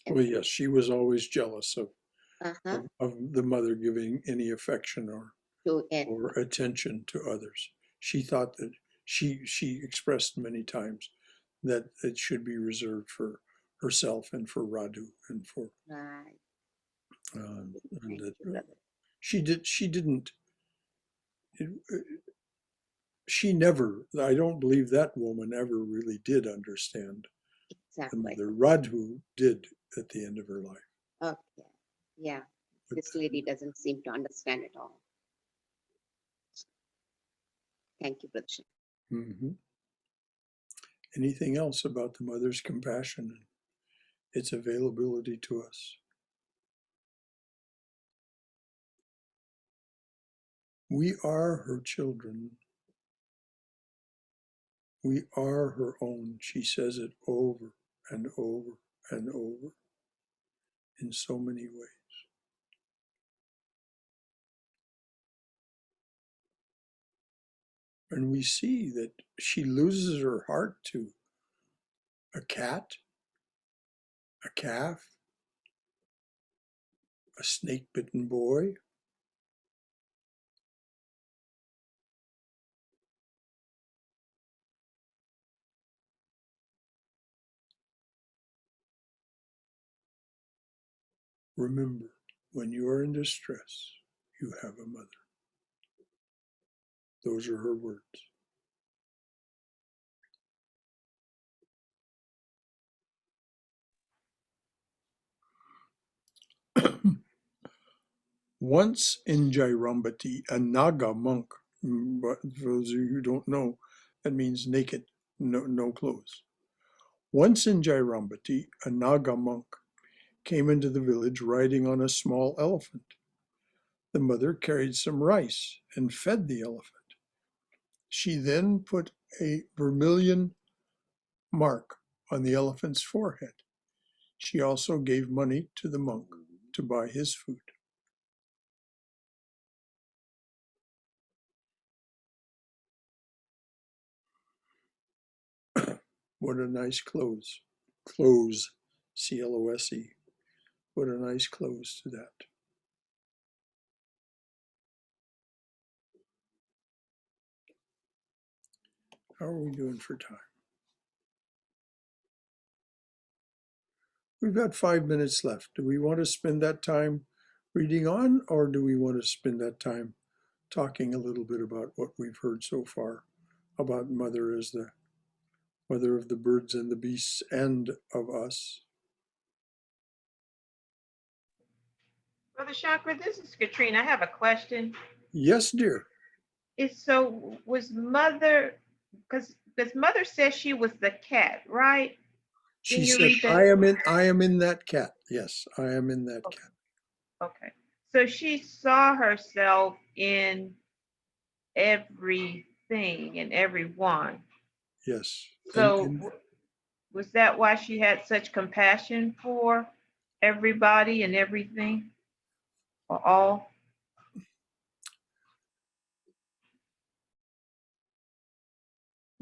Well, yes, she was always jealous Uh-huh. of the mother giving any affection To it. or attention to others. She thought that she expressed many times that it should be reserved for herself and for Radu and for Right. and Thank that you, brother. she didn't she never, I don't believe that woman ever really did understand the Exactly. mother. Radhu did at the end of her life. Okay. Yeah. But, This lady doesn't seem to understand it all. Thank you, Brother Shankara. mhm. Anything else about the mother's compassion and its availability to us? We are her children. We are her own. She says it over and over and over in so many ways. And we see that she loses her heart to a cat, a calf, a snake-bitten boy. Remember, when you are in distress, you have a mother. Those are her words. Once in Jairambati, a Naga monk, but for those of you who don't know, that means naked, no clothes, Once in Jairambati, a Naga monk came into the village riding on a small elephant. The mother carried some rice and fed the elephant. She then put a vermilion mark on the elephant's forehead. She also gave money to the monk to buy his food. What a nice close. Close, C-L-O-S-E. What a nice close to that. How are we doing for time? We've got 5 minutes left. Do we want to spend that time reading on, or do we want to spend that time talking a little bit about what we've heard so far about Mother as the mother of the birds and the beasts and of us? Brother Shankara, this is Katrina. I have a question. Yes, dear. Was Mother, because Mother says she was the cat, right? She said, I am in that cat. Yes, I am in that cat. Okay. So she saw herself in everything and everyone. Yes. So was that why she had such compassion for everybody and everything? Or all?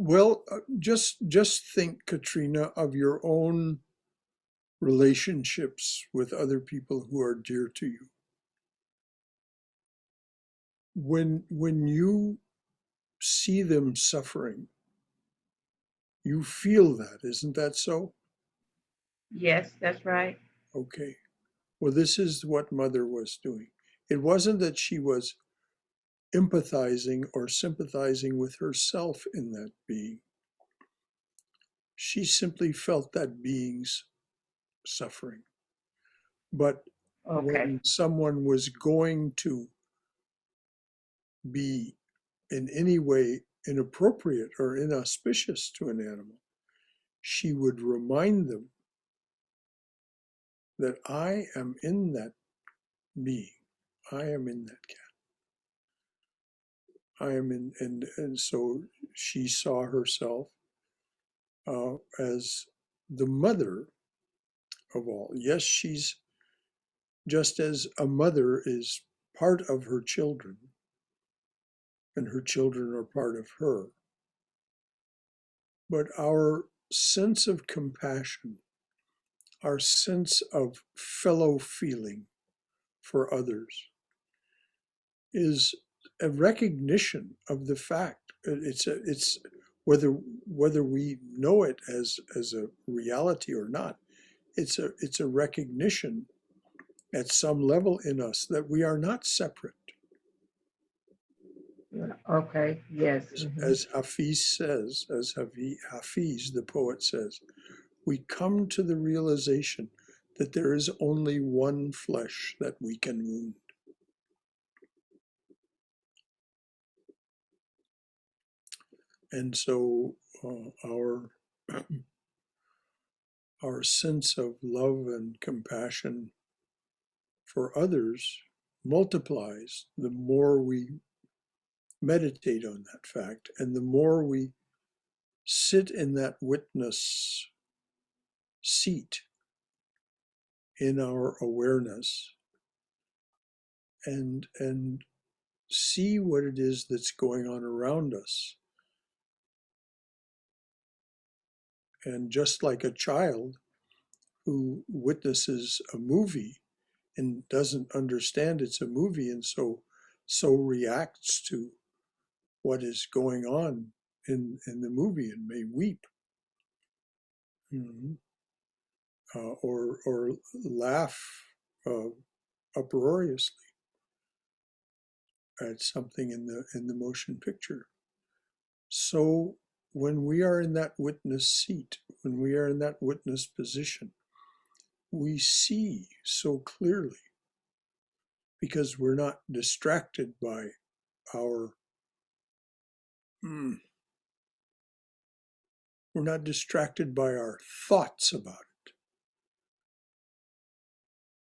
Well, just think, Katrina, of your own relationships with other people who are dear to you. When you see them suffering, you feel that, isn't that so? Yes, that's right. Okay. Well, this is what Mother was doing. It wasn't that she was empathizing or sympathizing with herself in that being. She simply felt that being's suffering. But when someone was going to be in any way inappropriate or inauspicious to an animal, she would remind them that I am in that being. I am in that cat. I am in, and so she saw herself as the mother of all. Yes, she's just as a mother is part of her children, and her children are part of her. But our sense of compassion, our sense of fellow feeling for others is a recognition of the fact. It's whether we know it as a reality or not. It's a recognition at some level in us that we are not separate. Okay, yes. As Hafiz says, Hafiz, the poet says, we come to the realization that there is only one flesh that we can wound. And so our sense of love and compassion for others multiplies the more we meditate on that fact, and the more we sit in that witness seat in our awareness and see what it is that's going on around us. And just like a child who witnesses a movie and doesn't understand it's a movie, and so reacts to what is going on in the movie and may weep, or laugh uproariously at something in the motion picture. So when we are in that witness seat, when we are in that witness position, we see so clearly because we're not distracted by our We're not distracted by our thoughts about it.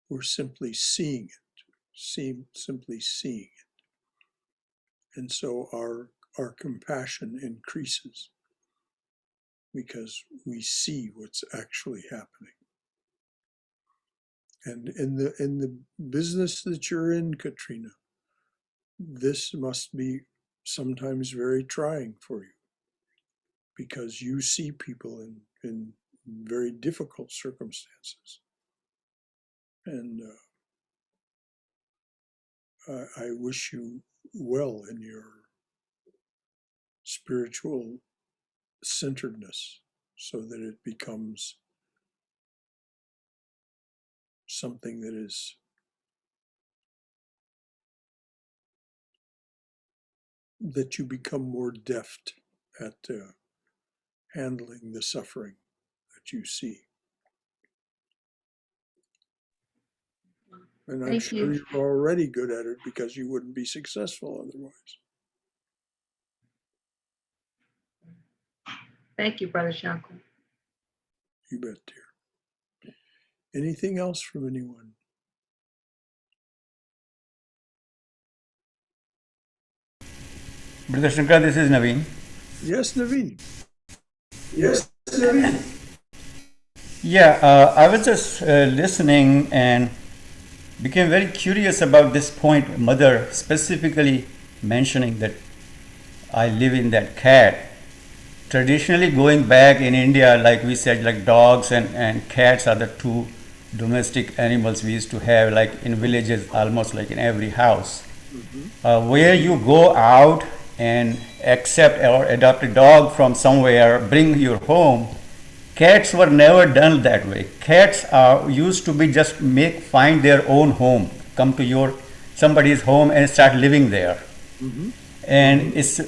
We're simply seeing it, simply seeing it. And so our compassion increases because we see what's actually happening. And in the business that you're in, Katrina, this must be sometimes very trying for you, because you see people in very difficult circumstances. And I wish you well in your spiritual centeredness, so that it becomes something that you become more deft at handling the suffering that you see. And I'm sure you're already good at it, because you wouldn't be successful otherwise. Thank you, Brother Shankar. You bet, dear. Anything else from anyone? Brother Shankar, this is Naveen. Yes, Naveen. Yes, Naveen. Yeah, I was just listening and became very curious about this point, Mother specifically mentioning that I live in that cat. Traditionally, going back in India, like we said, like dogs and cats are the two domestic animals we used to have, like in villages, almost like in every house. Where you go out and accept or adopt a dog from somewhere, bring your home, cats were never done that way. Cats are used to be just find their own home, come to somebody's home and start living there. And it's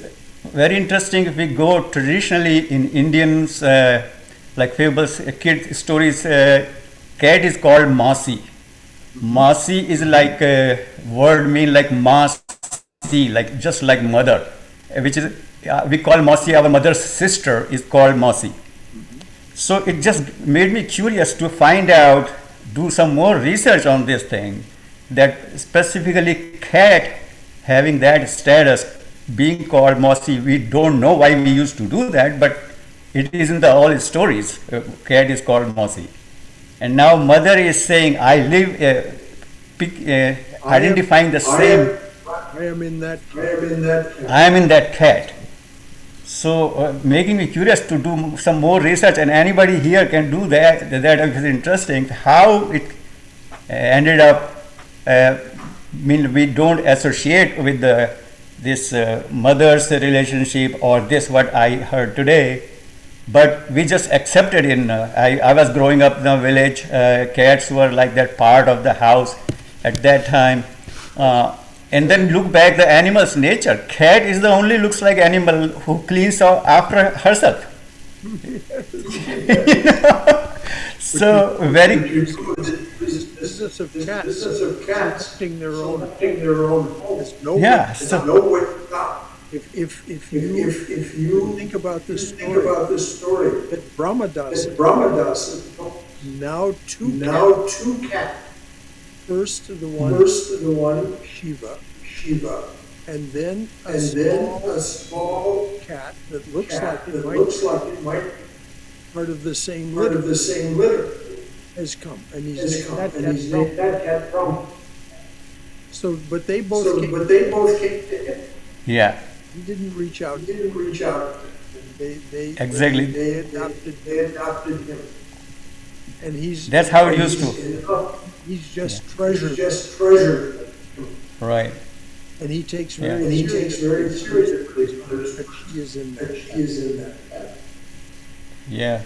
very interesting if we go traditionally in Indians, like fables, kid stories, cat is called Masi. Masi is like a word mean like Masi, like just like mother, which is, we call Masi, our mother's sister is called Masi. So it just made me curious to find out, do some more research on this thing, that specifically cat having that status, being called Masi. We don't know why we used to do that, but it is in all stories. Cat is called Masi. And now mother is saying, I live, identifying the same. I am in that. I am in that cat. So making me curious to do some more research, and anybody here can do that. That is interesting. How it ended up. We don't associate with this mother's relationship or this what I heard today, but we just accepted in. I was growing up in a village. Cats were like that part of the house at that time. And then look back the animal's nature. Cat is the only looks like animal who cleans after herself. So very. Business of cats protecting their own. Yeah. So if you think about this story, that Brahmadas now two cats. First the one Shiva, and then a small cat that looks like it might be part of the same litter has come, and he's named that cat Brahma. So, but they both came to him. Yeah. He didn't reach out. They exactly. They adopted him, and that's how it used to. He's just treasured. Right. And he takes very seriously that she is in that. Yeah.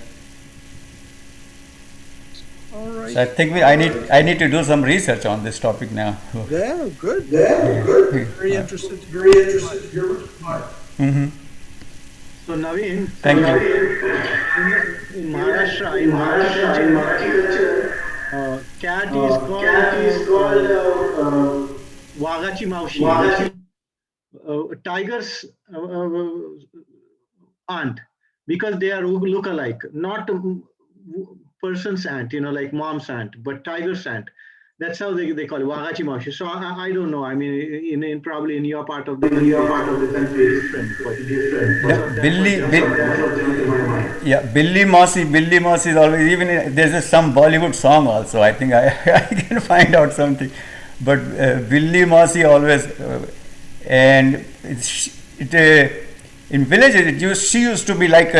All right. So I think I need to do some research on this topic now. Yeah, good. Very interested to hear what you So Naveen, thank you. In Maharashtra, cat is called Wagachi Maushi, tiger's aunt. because they are look-alike, not person's ant, like mom's ant, but tiger's ant. That's how they call it, Wagachi Maushi. So I don't know. I mean, in probably in your part of the country, it's different. But Yeah, Billy Mossy is always, even there's some Bollywood song also. I think I can find out something, but Billy Mossy always, and in villages she used to be like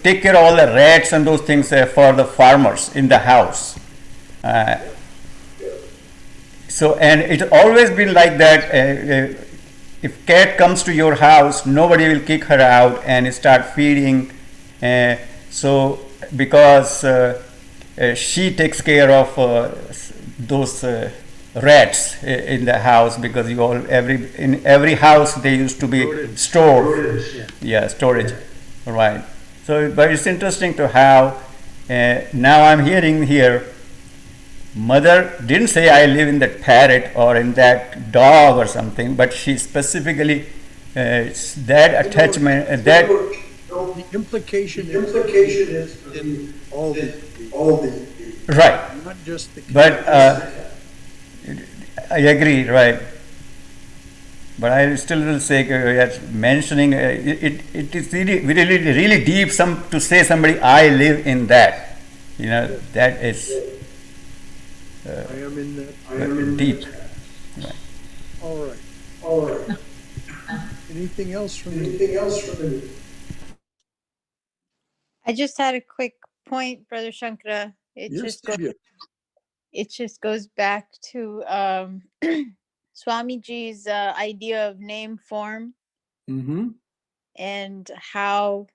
take care of all the rats and those things for the farmers in the house. So and it's always been like that. If cat comes to your house, nobody will kick her out and start feeding. So because she takes care of those rats in the house, because in every house they used to be stored. Yeah, storage. Right. So, but it's interesting to have. Now I'm hearing here. Mother didn't say I live in that parrot or in that dog or something, but she specifically that attachment that The implication is in all the right. not just the But I agree, right? But I still will say mentioning it is really deep. To say somebody I live in that, that is. I am in that. Deep. Right. All right. Anything else from you? I just had a quick point, Brother Shankara. Yes, It just goes back to Swamiji's idea of name form, Mm-hmm. and how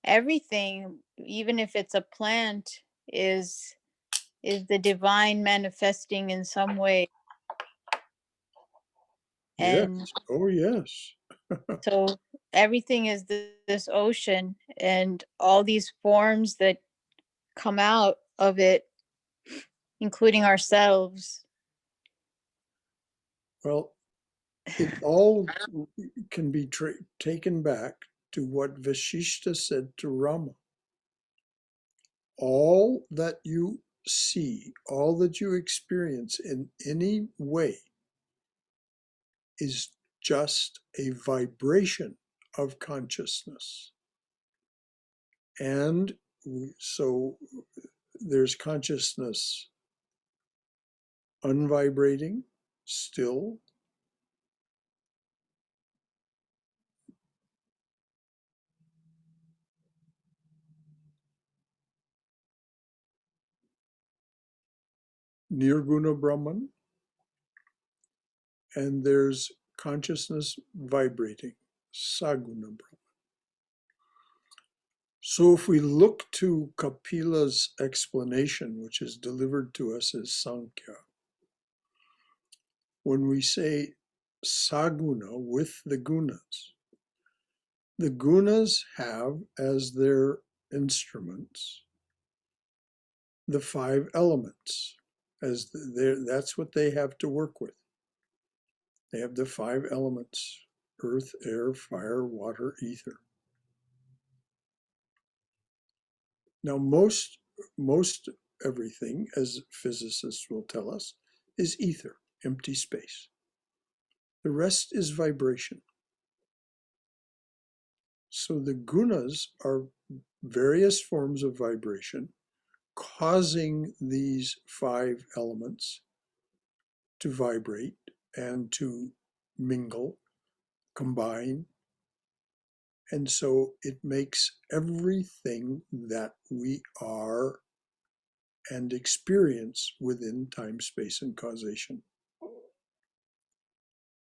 everything, even if it's a plant, is the divine manifesting in some way. And Yes. Oh, yes. so everything is this ocean, and all these forms that come out of it, including ourselves. Well, it all can be taken back to what Vashishta said to Rama. All that you see, all that you experience in any way is just a vibration of consciousness. And so there's consciousness unvibrating, still. Nirguna Brahman, and there's consciousness vibrating, Saguna Brahman. So if we look to Kapila's explanation, which is delivered to us as Sankhya, when we say Saguna with the gunas have as their instruments the 5 elements. That's what they have to work with. They have the 5 elements: earth, air, fire, water, ether. Now, most everything, as physicists will tell us, is ether, empty space. The rest is vibration. So the gunas are various forms of vibration causing these 5 elements to vibrate and to mingle, combine. And so it makes everything that we are and experience within time, space, and causation.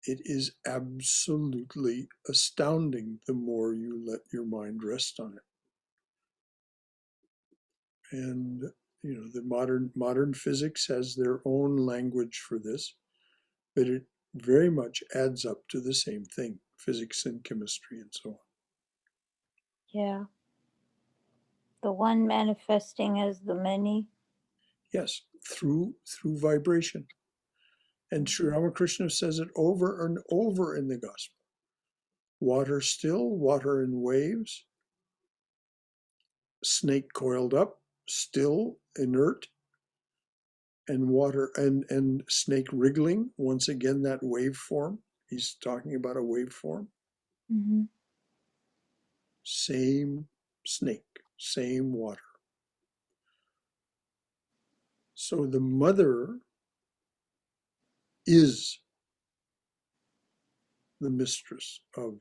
It is absolutely astounding the more you let your mind rest on it. And the modern physics has their own language for this, but it very much adds up to the same thing: physics and chemistry and so on. Yeah. The one manifesting as the many. Yes, through vibration. And Sri Ramakrishna says it over and over in the gospel. Water still, water in waves. Snake coiled up, still, inert, and water and snake wriggling. Once again, that waveform. He's talking about a waveform. Mm-hmm. Same snake, same water. So the mother is the mistress of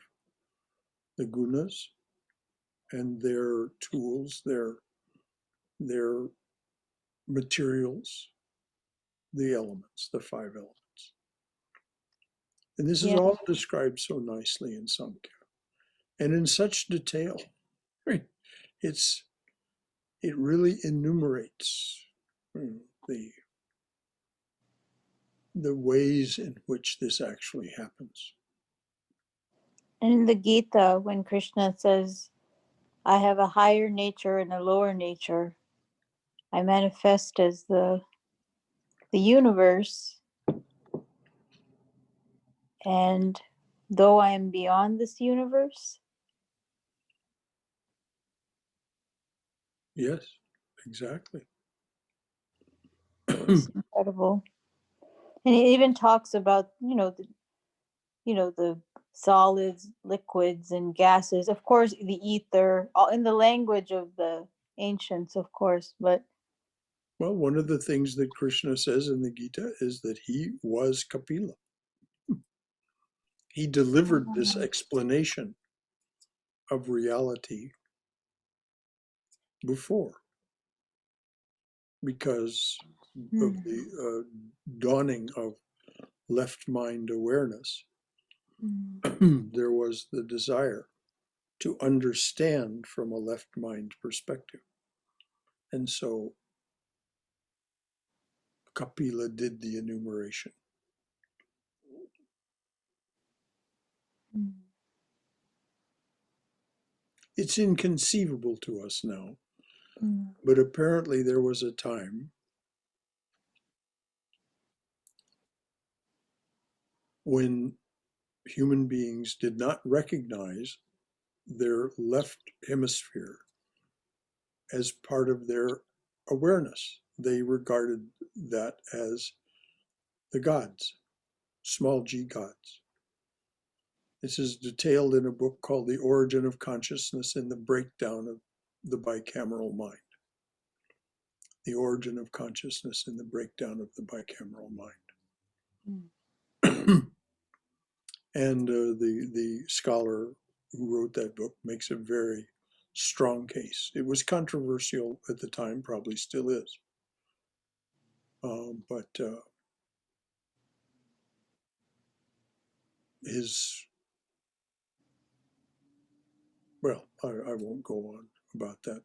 the gunas and their tools, their materials, the elements, the 5 elements. And this is Yeah. all described so nicely in Samkhya and in such detail. Right? It really enumerates the ways in which this actually happens. And in the Gita, when Krishna says, I have a higher nature and a lower nature, I manifest as the universe, and though I am beyond this universe. Yes, exactly. It's incredible. And he even talks about, the solids, liquids, and gases. Of course, the ether, all in the language of the ancients, of course. But Well, one of the things that Krishna says in the Gita is that he was Kapila. He delivered this explanation of reality before because of the dawning of left mind awareness. There was the desire to understand from a left mind perspective. And so Kapila did the enumeration. It's inconceivable to us now, but apparently there was a time when human beings did not recognize their left hemisphere as part of their awareness. They regarded that as the gods, small g gods. This is detailed in a book called The Origin of Consciousness and the Breakdown of the Bicameral Mind. The Origin of Consciousness and the Breakdown of the Bicameral Mind. And the scholar who wrote that book makes a very strong case. It was controversial at the time, probably still is. But well, I won't go on about that.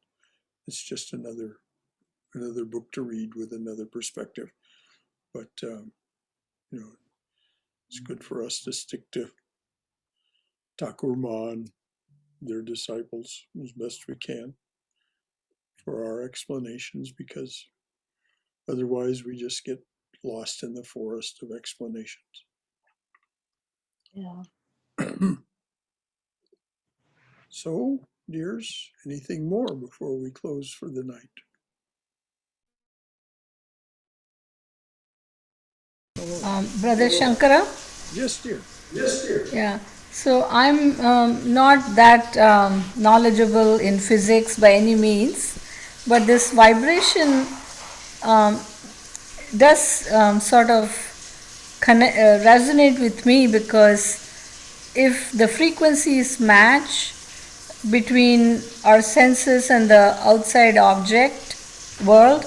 It's just another book to read with another perspective. But it's good for us to stick to Thakur Man, their disciples, as best we can for our explanations, because otherwise we just get lost in the forest of explanations. yeah. So, dears, anything more before we close for the night? Brother Shankara? Yes, dear. Yeah. So I'm not that knowledgeable in physics by any means, but this vibration does sort of resonate with me, because if the frequencies match between our senses and the outside object world,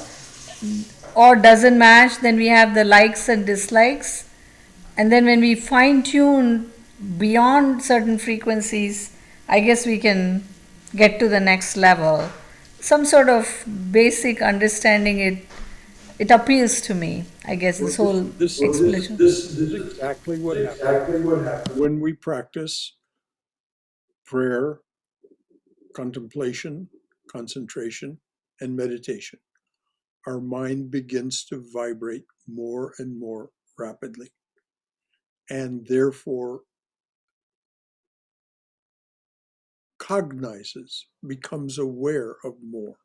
or doesn't match, then we have the likes and dislikes. And then when we fine tune beyond certain frequencies, I guess we can get to the next level. Some sort of basic understanding, it appeals to me. I guess this whole explanation. This is exactly what happens when we practice prayer, contemplation, concentration, and meditation. Our mind begins to vibrate more and more rapidly. And therefore, cognizes, becomes aware of more.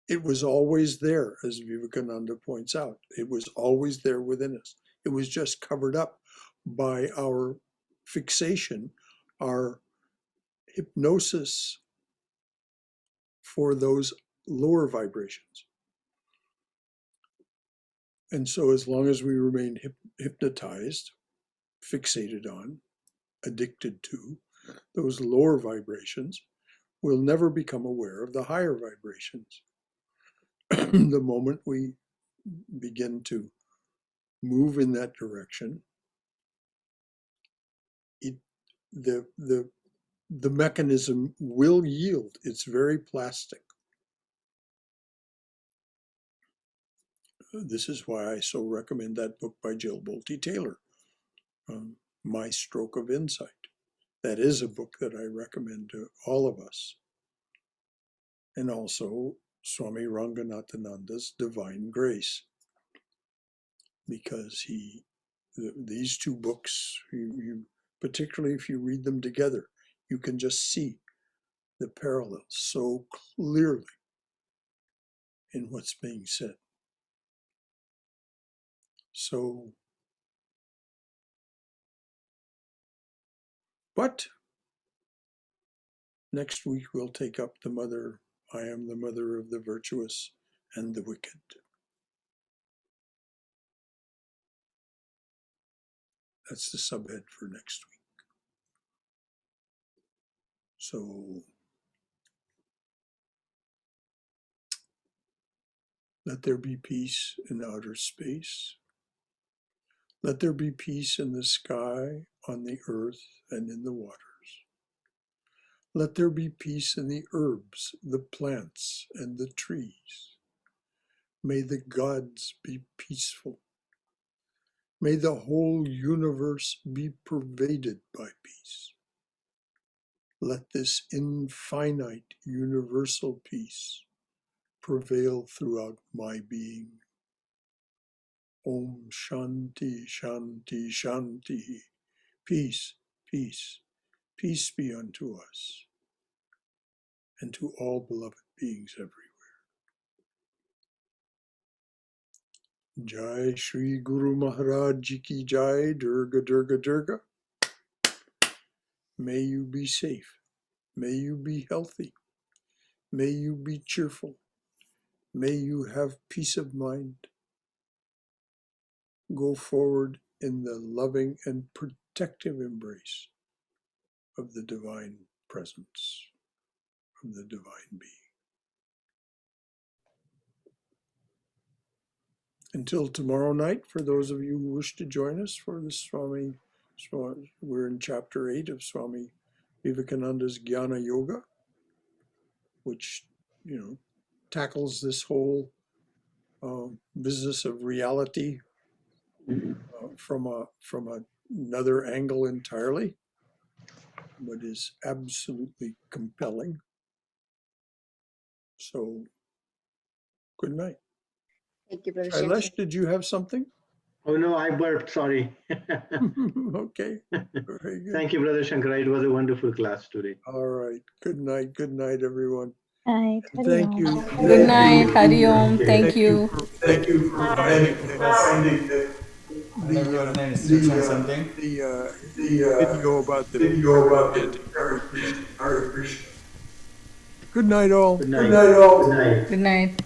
It was always there, as Vivekananda points out. It was always there within us. It was just covered up by our fixation, our hypnosis for those lower vibrations. And so as long as we remain hypnotized, fixated on, addicted to those lower vibrations, we'll never become aware of the higher vibrations. The moment we begin to move in that direction, the mechanism will yield. It's very plastic. This is why I so recommend that book by Jill Bolte Taylor, My Stroke of Insight. That is a book that I recommend to all of us. And also Swami Ranganathananda's Divine Grace, because these two books, particularly if you read them together, you can just see the parallels so clearly in what's being said. So, but next week we'll take up the mother, I am the mother of the virtuous and the wicked. That's the subhead for next week. So, let there be peace in outer space. Let there be peace in the sky, on the earth, and in the waters. Let there be peace in the herbs, the plants, and the trees. May the gods be peaceful. May the whole universe be pervaded by peace. Let this infinite universal peace prevail throughout my being. Om Shanti, Shanti, Shanti. Peace, peace, peace be unto us and to all beloved beings everywhere. Jai Shri Guru Maharaj Ji Ki Jai, Durga Durga Durga. May you be safe. May you be healthy. May you be cheerful. May you have peace of mind. Go forward in the loving and protective embrace of the divine presence, of the divine being. Until tomorrow night, for those of you who wish to join us for the Swami, we're in chapter 8 of Swami Vivekananda's Jnana Yoga, which, tackles this whole business of reality from another angle entirely, but is absolutely compelling. So, good night. Thank you, Brother Shailesh, Shankara. did you have something? Oh no, I burped, sorry. Okay, very good. Thank you, Brother Shankara. It was a wonderful class today. All right, good night, everyone. Night. And thank you. Good night. Hari Om. Thank you. Thank you for finding Everyone's name is Susan something. the video about the Hare Krishna. Good night, all. Good night. Good night.